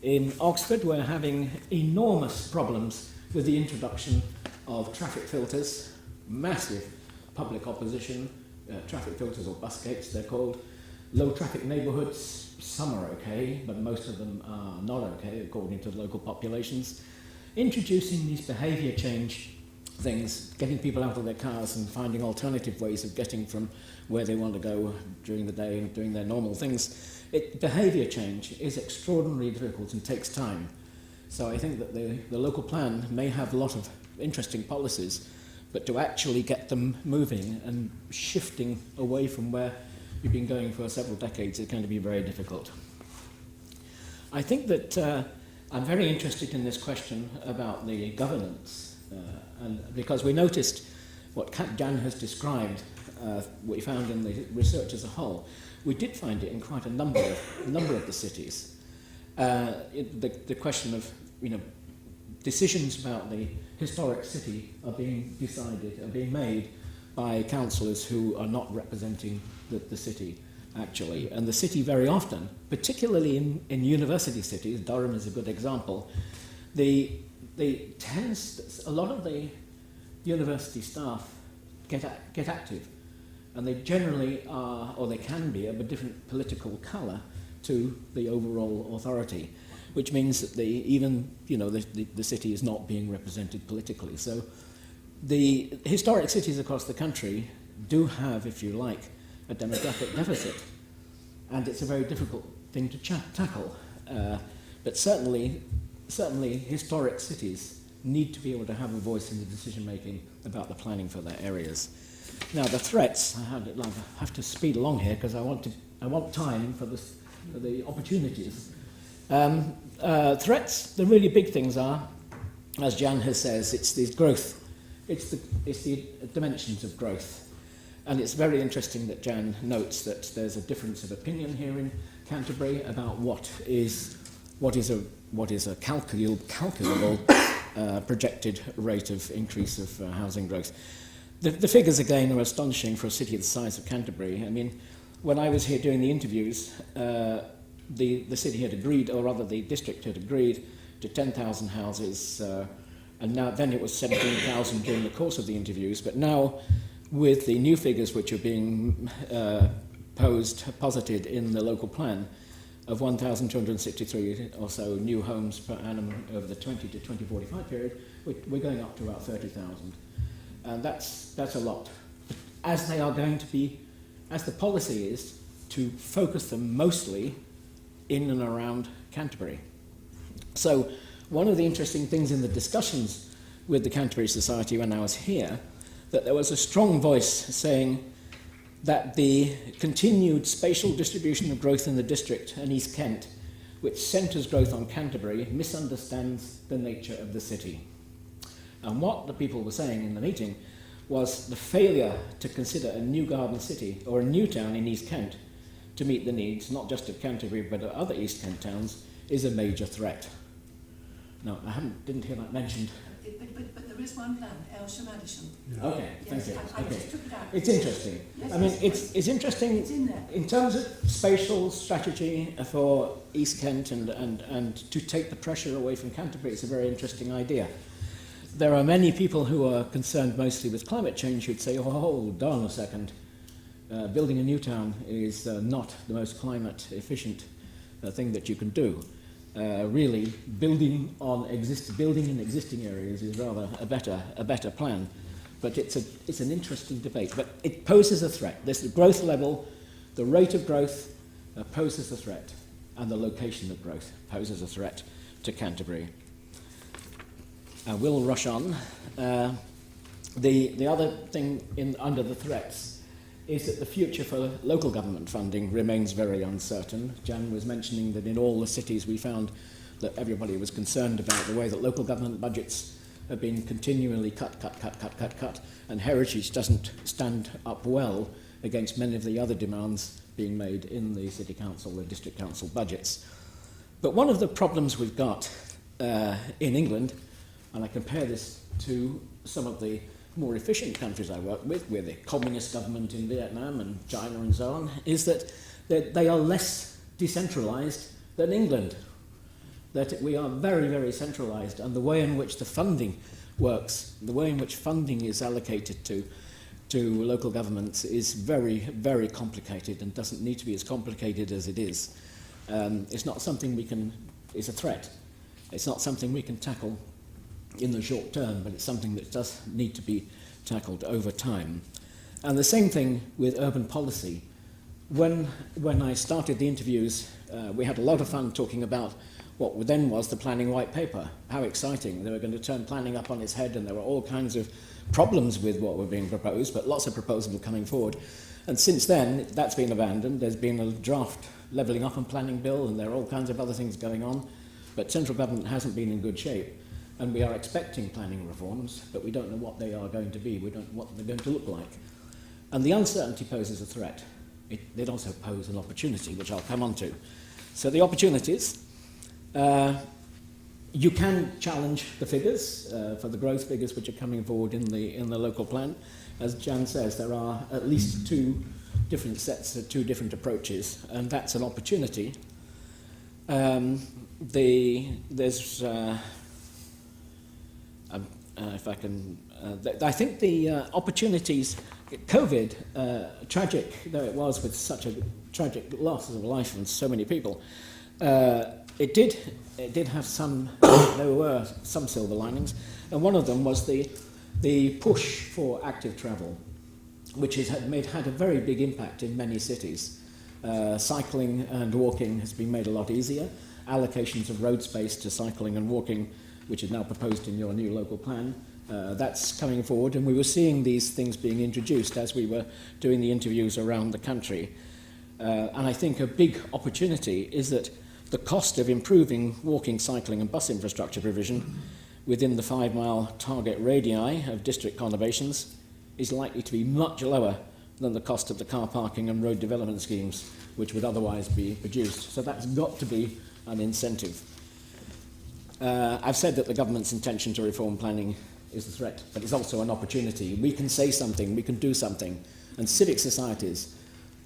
In Oxford, we're having enormous problems with the introduction of traffic filters, massive public opposition, traffic filters or bus gates they're called, low traffic neighbourhoods, some are okay, but most of them are not okay according to the local populations. Introducing these behaviour change things, getting people out of their cars and finding alternative ways of getting from where they want to go during the day and doing their normal things. Behaviour change is extraordinarily difficult and takes time. So I think that the local plan may have a lot of interesting policies, but to actually get them moving and shifting away from where you've been going for several decades is going to be very difficult. I think that I'm very interested in this question about the governance, and because we noticed what Jan has described, what we found in the research as a whole, we did find it in quite a number of the cities. The question of decisions about the historic city are being made by councillors who are not representing the city, actually. And the city very often, particularly in university cities, Durham is a good example, a lot of the university staff get active, and they generally are, or they can be, of a different political colour to the overall authority, which means that the city is not being represented politically. So the historic cities across the country do have, if you like, a demographic deficit, and it's a very difficult thing to tackle. But certainly historic cities need to be able to have a voice in the decision-making about the planning for their areas. Now, the threats, I have to speed along here because I want time for the opportunities. Threats, the really big things are, as Jan has says, it's the growth. It's the dimensions of growth. And it's very interesting that Jan notes that there's a difference of opinion here in Canterbury about what is a calculable projected rate of increase of housing growth. The figures again are astonishing for a city the size of Canterbury. I mean, when I was here doing the interviews, the city had agreed, or rather the district had agreed to 10,000 houses, and then it was 17,000 during the course of the interviews. But now, with the new figures which are being posited in the local plan, of 1,263 or so new homes per annum over the 20 to 2045 period, we're going up to about 30,000. And that's a lot. As they are going to be, as the policy is, to focus them mostly in and around Canterbury. So one of the interesting things in the discussions with the Canterbury Society when I was here, that there was a strong voice saying that the continued spatial distribution of growth in the district and East Kent, which centres growth on Canterbury, misunderstands the nature of the city. And what the people were saying in the meeting was the failure to consider a new garden city or a new town in East Kent to meet the needs, not just of Canterbury but of other East Kent towns, is a major threat. Now, didn't hear that mentioned. But there is one plan, Aylsham Addison. Okay, Yes, thank you. I Okay. just took it out. It's interesting. Yes, I mean, yes, it's interesting it's in there. in terms of spatial strategy for East Kent and to take the pressure away from Canterbury. It's a very interesting idea. There are many people who are concerned mostly with climate change who'd say, oh, hold on a second, building a new town is not the most climate efficient thing that you can do. Really, building in existing areas is rather a better plan. But it's an interesting debate. But it poses a threat. This growth level, the rate of growth poses a threat, and the location of growth poses a threat to Canterbury. We'll rush on. The other thing under the threats is that the future for local government funding remains very uncertain. Jan was mentioning that in all the cities we found that everybody was concerned about the way that local government budgets have been continually cut, and heritage doesn't stand up well against many of the other demands being made in the city council, the district council budgets. But one of the problems we've got in England, and I compare this to some of the more efficient countries I work with the communist government in Vietnam and China and so on, is that they are less decentralised than England. That we are very, very centralised, and the way in which the funding works, the way in which funding is allocated to local governments is very, very complicated and doesn't need to be as complicated as it is. It's not something it's a threat. It's not something we can tackle in the short term, but it's something that does need to be tackled over time. And the same thing with urban policy. When I started the interviews, we had a lot of fun talking about what then was the planning white paper. How exciting. They were going to turn planning up on its head, and there were all kinds of problems with what were being proposed, but lots of proposals coming forward. And since then, that's been abandoned. There's been a draft levelling up and planning bill, and there are all kinds of other things going on, but central government hasn't been in good shape. And we are expecting planning reforms, but we don't know what they are going to be. We don't know what they're going to look like. And the uncertainty poses a threat. It also poses an opportunity, which I'll come on to. So the opportunities, you can challenge the figures for the growth figures which are coming forward in the local plan. As Jan says, there are at least two different sets, two different approaches, and that's an opportunity. If I can, I think the opportunities, COVID, tragic though it was with such a tragic loss of life from so many people, it did have some, there were some silver linings, and one of them was the push for active travel, which had a very big impact in many cities. Cycling and walking has been made a lot easier. Allocations of road space to cycling and walking, which is now proposed in your new local plan, that's coming forward, and we were seeing these things being introduced as we were doing the interviews around the country. And I think a big opportunity is that the cost of improving walking, cycling and bus infrastructure provision within the 5-mile target radii of district conurbations is likely to be much lower than the cost of the car parking and road development schemes which would otherwise be produced. So that's got to be an incentive. I've said that the government's intention to reform planning is a threat, but it's also an opportunity. We can say something, we can do something. And civic societies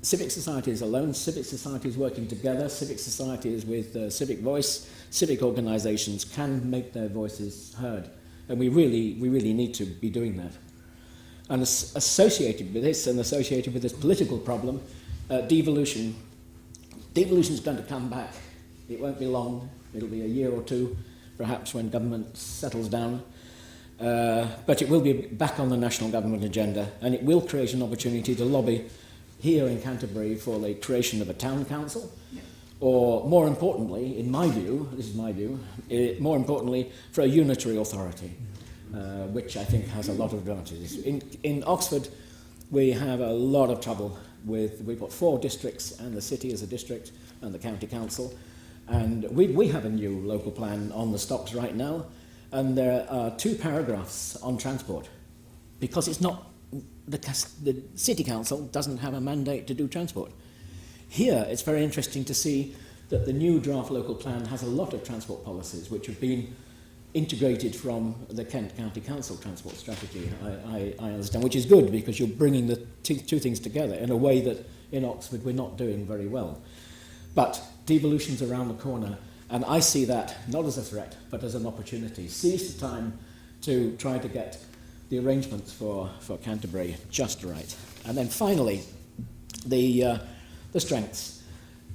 alone, civic societies working together, civic societies with civic voice, civic organisations can make their voices heard. And we really need to be doing that. And associated with this political problem, devolution. Devolution is going to come back. It won't be long. It'll be a year or two, perhaps, when government settles down. But it will be back on the national government agenda, and it will create an opportunity to lobby here in Canterbury for the creation of a town council, or more importantly, in my view, this is my view, more importantly, for a unitary authority, which I think has a lot of advantages. In Oxford, we have a lot of trouble we've got 4 districts and the city as a district and the county council. And we have a new local plan on the stocks right now, and there are 2 paragraphs on transport, because it's not, the city council doesn't have a mandate to do transport. Here, it's very interesting to see that the new draft local plan has a lot of transport policies which have been integrated from the Kent County Council transport strategy, I understand, which is good because you're bringing the two things together in a way that in Oxford we're not doing very well. But devolution's around the corner, and I see that not as a threat but as an opportunity. Seize the time to try to get the arrangements for Canterbury just right. And then finally, the strengths.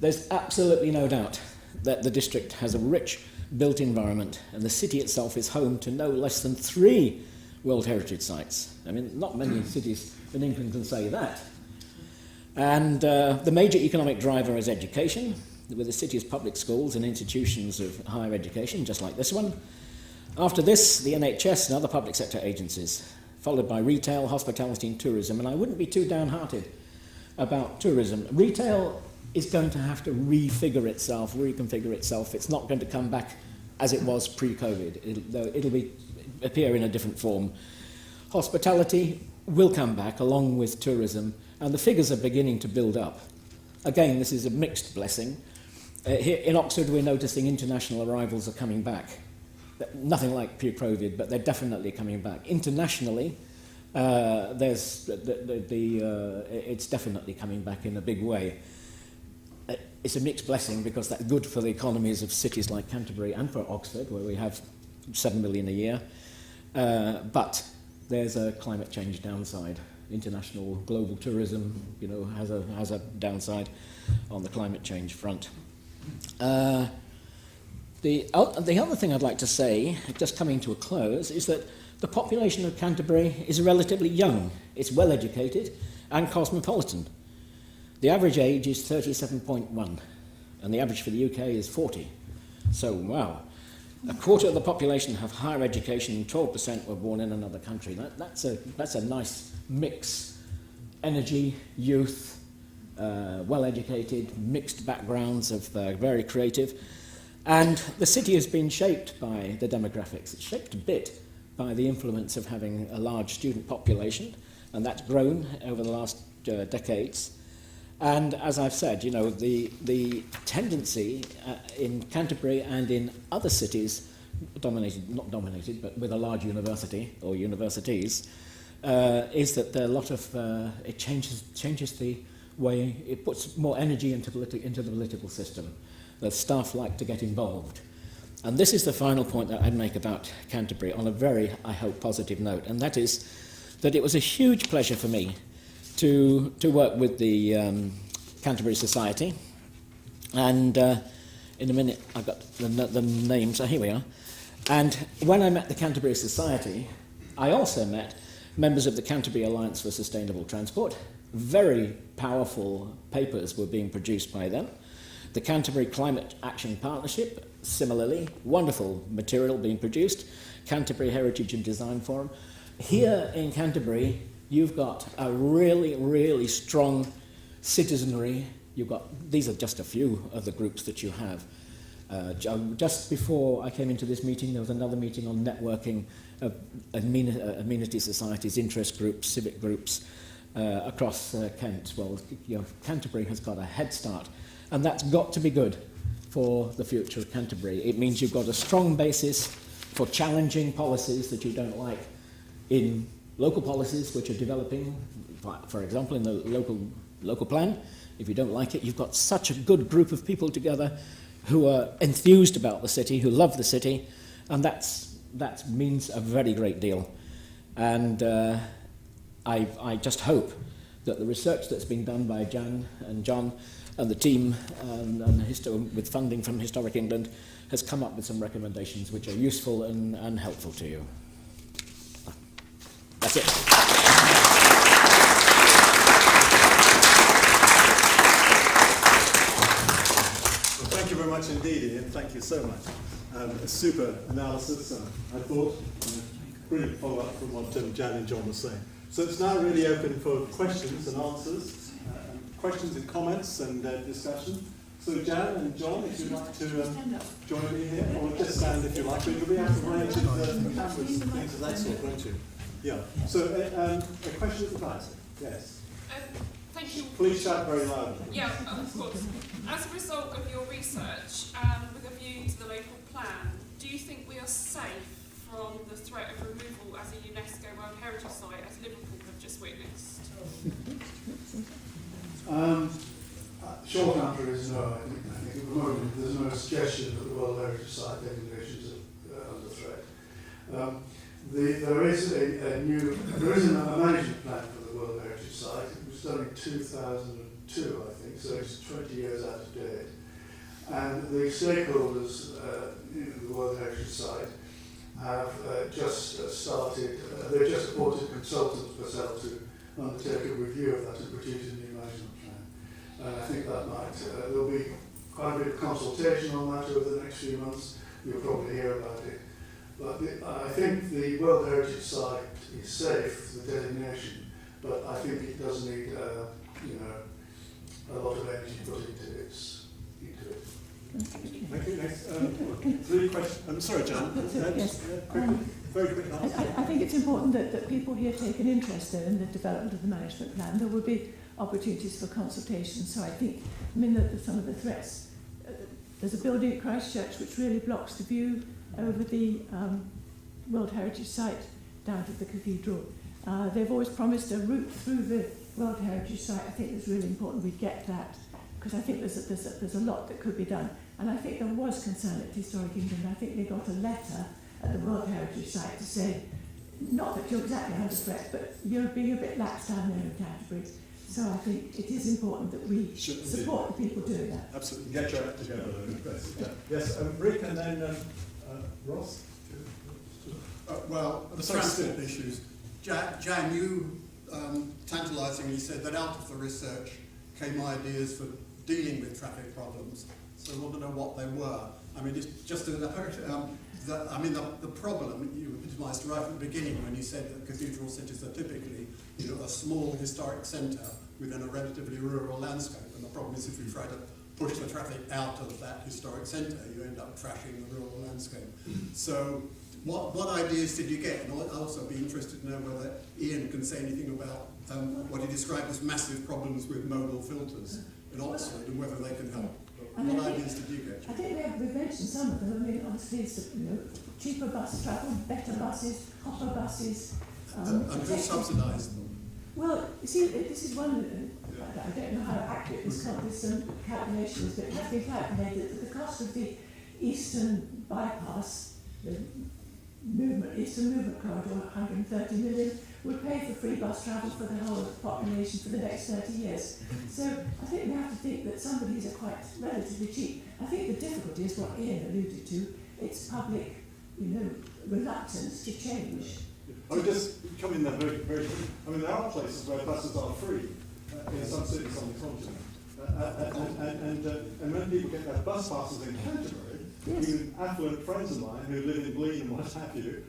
There's absolutely no doubt that the district has a rich built environment, and the city itself is home to no less than 3 World Heritage Sites. I mean, not many cities in England can say that. And the major economic driver is education, with the city's public schools and institutions of higher education, just like this one. After this, the NHS and other public sector agencies, followed by retail, hospitality and tourism. And I wouldn't be too downhearted about tourism. Retail is going to have to reconfigure itself. It's not going to come back as it was pre-COVID. It'll appear in a different form. Hospitality will come back along with tourism, and the figures are beginning to build up. Again, this is a mixed blessing. Here in Oxford, we're noticing international arrivals are coming back. Nothing like pre-COVID, but they're definitely coming back. Internationally, it's definitely coming back in a big way. It's a mixed blessing because that's good for the economies of cities like Canterbury and for Oxford, where we have 7 million a year. But there's a climate change downside. International global tourism, has a downside on the climate change front. The other thing I'd like to say, just coming to a close, is that the population of Canterbury is relatively young. It's well educated and cosmopolitan. The average age is 37.1, and the average for the UK is 40. So, wow. A quarter of the population have higher education, and 12% were born in another country. That's a nice mix. Energy, youth, well-educated, mixed backgrounds of very creative. And the city has been shaped by the demographics. It's shaped a bit by the influence of having a large student population, and that's grown over the last decades. And as I've said, the tendency in Canterbury and in other cities, not dominated, but with a large university or universities, is that there are a lot of it changes the way it puts more energy into the political system. The staff like to get involved. And this is the final point that I'd make about Canterbury on a very, I hope, positive note, and that is that it was a huge pleasure for me to work with the Canterbury Society. And in a minute, I've got the names, so here we are. And when I met the Canterbury Society, I also met members of the Canterbury Alliance for Sustainable Transport. Very powerful papers were being produced by them. The Canterbury Climate Action Partnership, similarly, wonderful material being produced. Canterbury Heritage and Design Forum. Here in Canterbury, you've got a really, really strong citizenry. These are just a few of the groups that you have. Just before I came into this meeting, there was another meeting on networking of amenity societies, interest groups, civic groups across Kent. Well, Canterbury has got a head start, and that's got to be good for the future of Canterbury. It means you've got a strong basis for challenging policies that you don't like in local policies which are developing, for example, in the local plan. If you don't like it, you've got such a good group of people together who are enthused about the city, who love the city, and that means a very great deal. And I just hope that the research that's been done by Jan and John and the team with funding from Historic England has come up with some recommendations which are useful and helpful to you. That's it. Well, thank you very much indeed, Ian. Thank you so much. A super analysis, I thought. Brilliant follow-up from what Jan and John were saying. So it's now really open for questions and answers. questions and comments and discussion. So Jan and John, if you'd like to join me here, or just stand if you like, but you'll be able to arrange the cameras and things of that sort, won't you? Yeah. So a question at the back. Yes. Thank you. Please shout very loudly. Yeah, of course. As a result of your research, with a view to the local plan, do you think we are safe from the threat of removal as a UNESCO World Heritage Site, as Liverpool have just witnessed? Short answer is no. I think at the moment there's no suggestion that the World Heritage Site designations are under threat. There is a management plan for the World Heritage Site. It was done in 2002, I think, so it's 20 years out of date. And the stakeholders in the World Heritage Site have just started, they've just appointed consultants themselves to undertake a review of that and produce a new management plan. And I think that might, there'll be quite a bit of consultation on that over the next few months. You'll probably hear about it. But I think the World Heritage Site is safe, the designation, but I think it does need, a lot of energy put into it. Thank you. Next, 3 questions. I'm sorry, John. Yes. Very quick answer. I think it's important that people here take an interest in the development of the management plan. There will be opportunities for consultation, so I think, that some of the threats, there's a building at Christchurch which really blocks the view over the World Heritage Site down to the Cathedral. They've always promised a route through the World Heritage Site. I think it's really important we get that, because I think there's a lot that could be done. And I think there was concern at Historic England. I think they got a letter at the World Heritage Site to say, not that you're exactly under threat, but you're being a bit lax down there in Canterbury. So I think it is important that we support the people doing that. Absolutely. Get your act together. Yes, Rick and then Ross. Well, the transport issues. Jan, you tantalisingly said that out of the research came ideas for dealing with traffic problems. So I want to know what they were. I mean, it's just the problem you epitomised right at the beginning when you said that cathedral cities are typically, a small historic centre within a relatively rural landscape. And the problem is if you try to push the traffic out of that historic centre, you end up trashing the rural landscape. So what ideas did you get? And I'll also be interested to know whether Ian can say anything about what he described as massive problems with modal filters in Oxford and whether they can help. What ideas did you get? I think we've mentioned some of them. I mean, obviously, it's, cheaper bus travel, better buses, hopper buses. And who subsidised them? Well, you see, this is one, I don't know how accurate this calculation is, but it has been calculated that the cost of the Eastern bypass, the Eastern Movement Corridor, 130 million, would pay for free bus travel for the whole population for the next 30 years. So I think we have to think that some of these are quite relatively cheap. I think the difficulty is what Ian alluded to, it's public, reluctance to change. I would just come in there very, very quickly. I mean, there are places where buses are free in some cities on the continent. And when people get their bus passes in Canterbury, Yes. even affluent friends of mine who live in Blean and what have you,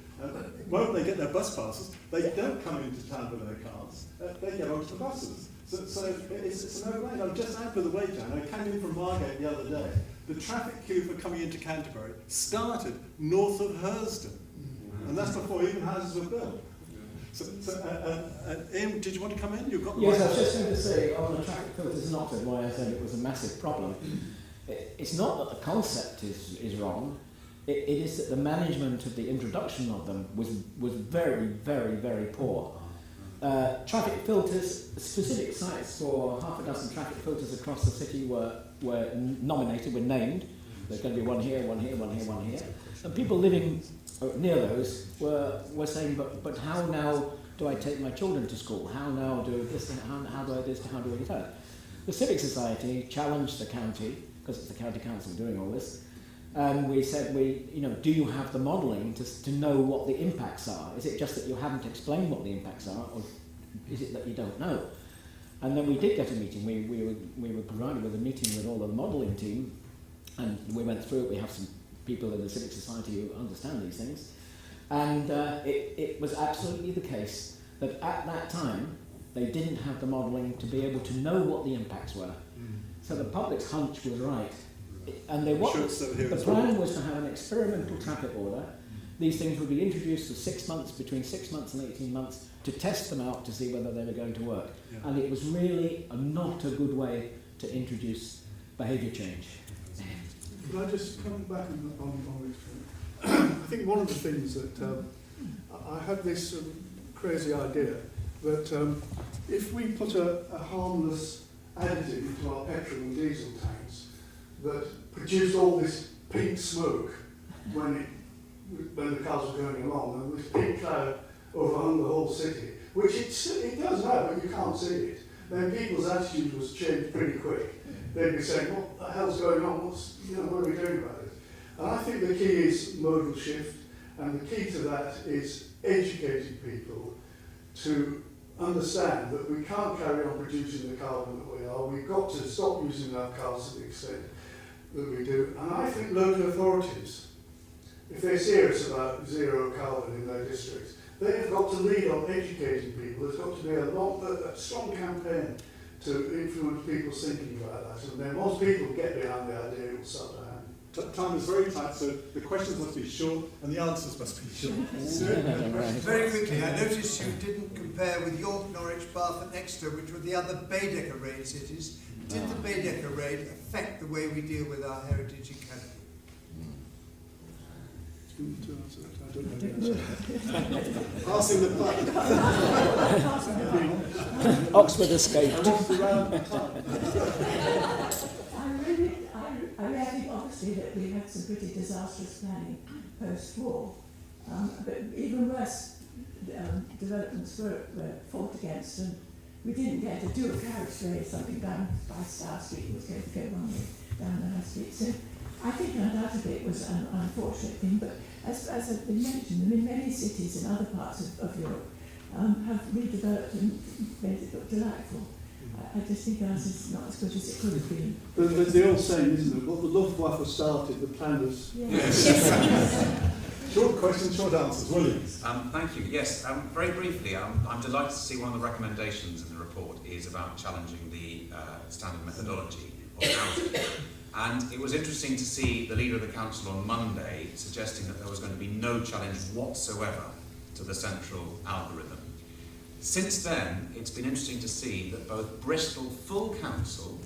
won't they get their bus passes? They don't come into town with their cars. They get onto the buses. So it's a no-brainer. I'll just add, by the way, Jan, I came in from Margate the other day. The traffic queue for coming into Canterbury started north of Hurston. And that's before even houses were built. Ian, did you want to come in? You've got the Yes, I was just going to say, on the traffic filters in Oxford, why I said it was a massive problem. It's not that the concept is wrong, it is that the management of the introduction of them was very, very, very poor. Traffic filters, specific sites for half a dozen traffic filters across the city were nominated, were named. There's going to be one here, one here, one here, one here. And people living near those were saying, but how now do I take my children to school? How now do this, how do I this, how do I that? The Civic Society challenged the county, because it's the county council doing all this, and we said, do you have the modelling to know what the impacts are? Is it just that you haven't explained what the impacts are, or is it that you don't know? And then we did get a meeting. We were provided with a meeting with all of the modelling team, and we went through it. We have some people in the Civic Society who understand these things, and it was absolutely the case that at that time They didn't have the modelling to be able to know what the impacts were. So the public's hunch was right. And the plan was to have an experimental traffic order. These things would be introduced for 6 months, between 6 months and 18 months, to test them out to see whether they were going to work. Yeah. And it was really not a good way to introduce behaviour change. Could I just come back on this point? I think one of the things that I had this crazy idea that if we put a harmless additive into our petrol and diesel tanks that produced all this pink smoke when the cars were going along, and this pink cloud overhung the whole city, which it does now, but you can't see it, then people's attitude was changed pretty quick. They'd be saying, what the hell's going on? What are we doing about it? And I think the key is modal shift, and the key to that is educating people to understand that we can't carry on producing the carbon that we are. We've got to stop using our cars to the extent that we do. And I think local authorities, if they're serious about zero carbon in their districts, they've got to lead on educating people. There's got to be a strong campaign to influence people's thinking about that. And then once people get behind the idea, it will start to happen. Time is very tight, so the questions must be short and the answers must be short. Very quickly, I noticed you didn't compare with York, Norwich, Bath and Exeter, which were the other Baedeker raid cities. Did the Baedeker raid affect the way we deal with our heritage in Canterbury? I don't know the answer. Passing the buck. Oxford escaped. I really think obviously that we had some pretty disastrous planning post-war, but even worse developments were fought against, and we didn't get to do a carriageway or something down by Star Street. It was going to go one way down the High Street. So I think undoubtedly it was an unfortunate thing, but as has been mentioned, I mean, many cities in other parts of Europe have redeveloped and made it look delightful. I just think ours is not as good as it could have been. But there's the old saying, isn't it? What the Luftwaffe started, the planners. Yes. Short questions, short answers. William. Thank you. Yes, very briefly, I'm delighted to see one of the recommendations in the report is about challenging the standard methodology of housing. And it was interesting to see the leader of the council on Monday suggesting that there was going to be no challenge whatsoever to the central algorithm. Since then, it's been interesting to see that both Bristol Full Council,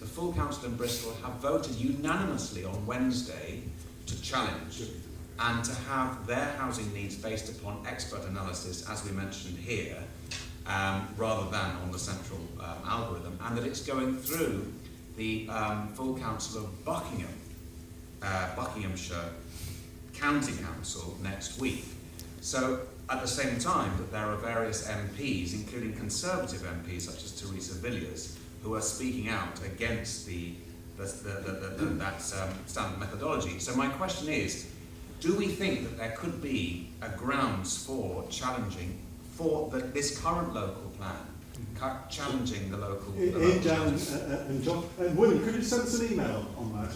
the Full Council in Bristol, have voted unanimously on Wednesday to challenge and to have their housing needs based upon expert analysis, as we mentioned here, rather than on the central algorithm, and that it's going through the Full Council of Buckinghamshire County Council next week. So, at the same time that there are various MPs, including Conservative MPs such as Teresa Villiers, who are speaking out against that standard methodology. So my question is, do we think that there could be a grounds for challenging this current local plan, challenging the local... And John, and William, could you send us an email on that?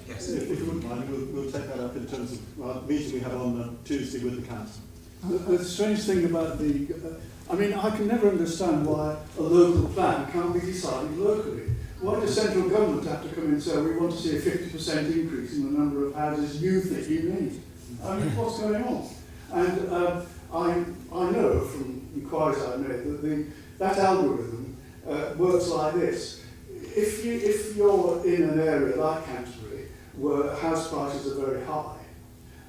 Yes. If you wouldn't mind, we'll take that up in terms of our meeting we have on Tuesday with the council. The strange thing about I can never understand why a local plan can't be decided locally. Why does central government have to come in and say, we want to see a 50% increase in the number of houses you think you need? I mean, what's going on? And I know from inquiries I've made that that algorithm works like this. If you're in an area like Canterbury, where house prices are very high,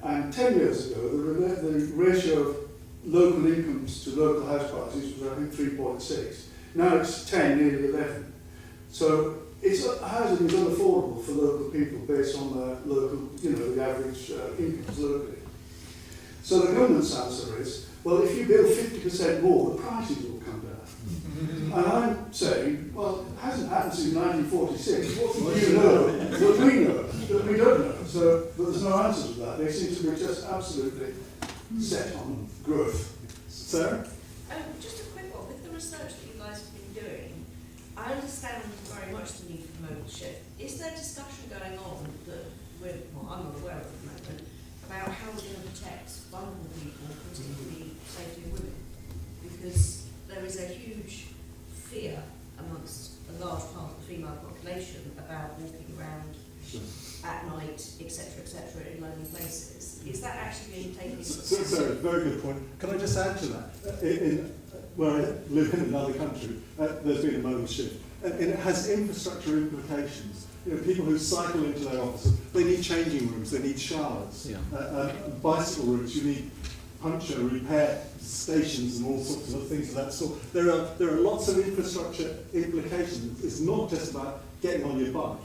and 10 years ago, the ratio of local incomes to local house prices was, I think, 3.6. Now it's 10, nearly 11. So housing is unaffordable for local people based on their local, the average incomes locally. So the government's answer is, well, if you build 50% more, the prices will come down. And I'm saying, well, it hasn't happened since 1946. What do you know that we know, that we don't know? But there's no answer to that. They seem to be just absolutely set on growth. Sarah? Just a quick one. With the research that you guys have been doing, I understand very much the need for modal shift. Is there discussion going on that I'm not aware of at the moment about how we're going to protect vulnerable people, particularly safety of women? Because there is a legislation about walking around at night, etc., in lonely places. Is that actually being taken into account? So, very good point. Can I just add to that? Where I live in another country, there's been a modal shift. And it has infrastructure implications. You know, people who cycle into their offices, they need changing rooms, they need showers. Bicycle routes, you need puncture, repair stations and all sorts of things of that sort. There are lots of infrastructure implications. It's not just about getting on your bike.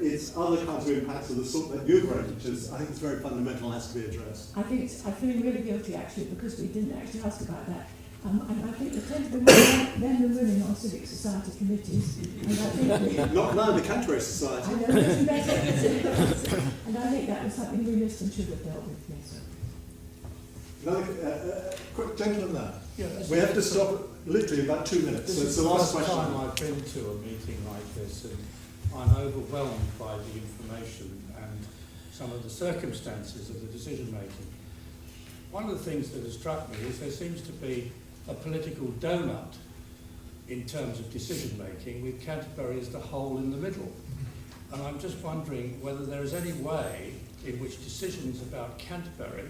It's other kinds of impacts of the sort that you've raised, which is, I think it's very fundamental and has to be addressed. I feel really guilty actually because we didn't actually ask about that. And I think there tend to be men and women on civic society committees. And I think Not now, the Canterbury Society. I know, and I think that was something we missed and should have dealt with, yes. Another quick gentleman there. Yeah, We have to stop literally about 2 minutes. This So is it's the the last first question. time I've been to a meeting like this, and I'm overwhelmed by the information and some of the circumstances of the decision making. One of the things that has struck me is there seems to be a political donut in terms of decision making, with Canterbury as the hole in the middle. And I'm just wondering whether there is any way in which decisions about Canterbury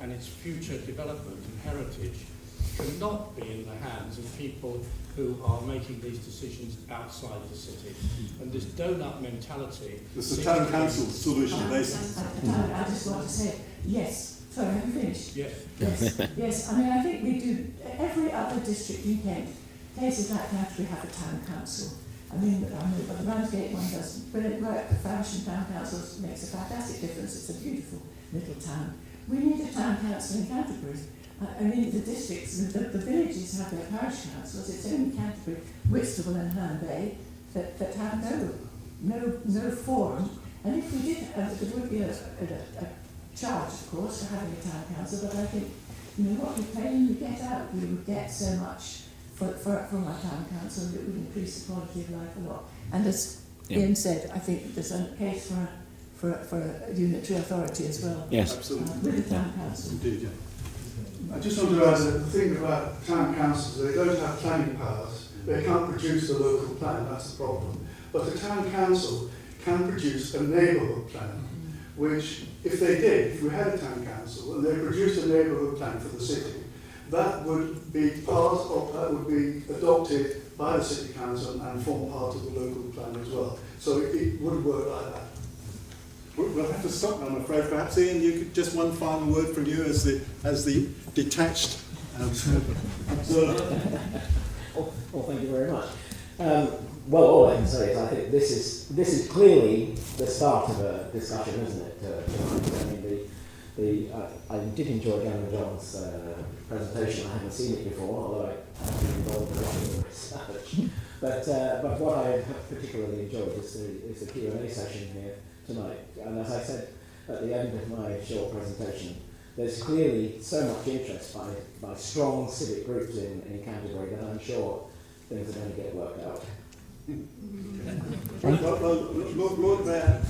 and its future development and heritage cannot be in the hands of people who are making these decisions outside the city. And this donut mentality... This is the town council solution, basically. I just want to say, yes. Sorry, have you finished? Yes. Yes. I mean, I think we do. Every other district in Kent, places like Canterbury have a town council. I mean, but the Ramsgate one does brilliant work. The Faversham Town Council makes a fantastic difference. It's a beautiful little town. We need a town council in Canterbury. I mean, the districts, the villages have their parish councils. It's only Canterbury, Whitstable and Herne Bay that have no forum. And if we did, there would be a charge, of course, for having a town council, but I think, you know, what we pay and we get out, we would get so much from our town council that would increase the quality of life a lot. And as Ian said, I think there's a case for a unitary authority as well. Yes. Absolutely. With the town council. Indeed, yeah. I just want to add that the thing about town councils, they don't have planning powers. They can't produce a local plan, that's the problem. But the town council can produce a neighbourhood plan, which, if they did, if we had a town council and they produced a neighbourhood plan for the city, that would be part of, that would be adopted by the city council and form part of the local plan as well. So it would work like that. We'll have to stop now, I'm afraid. Perhaps, Ian, you could just one final word from you as the detached observer. Well, thank you very much. Well, all I can say is I think this is clearly the start of a discussion, isn't it? I mean, I did enjoy Gavin John's presentation. I haven't seen it before, although I've been involved in a lot of the research. But what I have particularly enjoyed is the Q&A session here tonight. And as I said at the end of my short presentation, there's clearly so much interest by strong civic groups in Canterbury that I'm sure things are going to get worked out. Well, Lord Mayor,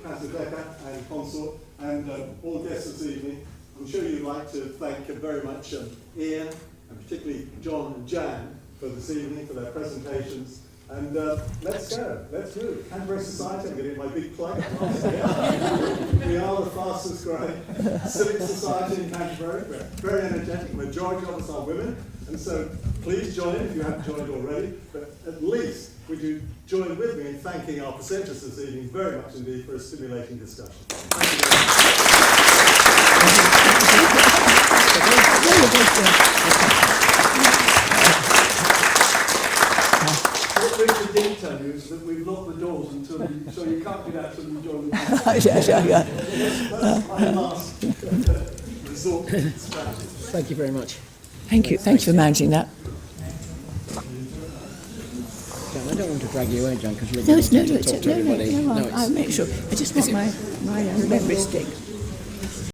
Councillor Becker and Consort, and all guests this evening, I'm sure you'd like to thank very much Ian, and particularly John and Jan, for this evening, for their presentations. And let's go, let's move. Canterbury Society, I'm getting my big plug. We are the fastest growing civic society in Canterbury. We're very energetic, the majority of us are women. And so please join in if you haven't joined already, but at least would you join with me in thanking our presenters this evening very much indeed for a stimulating discussion. Thank you very What Richard didn't tell you is that we've locked the doors so you can't get out until you join the council. That's my last resort strategy. Thank you very much. Thank you for managing that. John, I don't want to drag you away, John, because you're No, going to talk to everybody. I'll make sure. I just want my memory stick.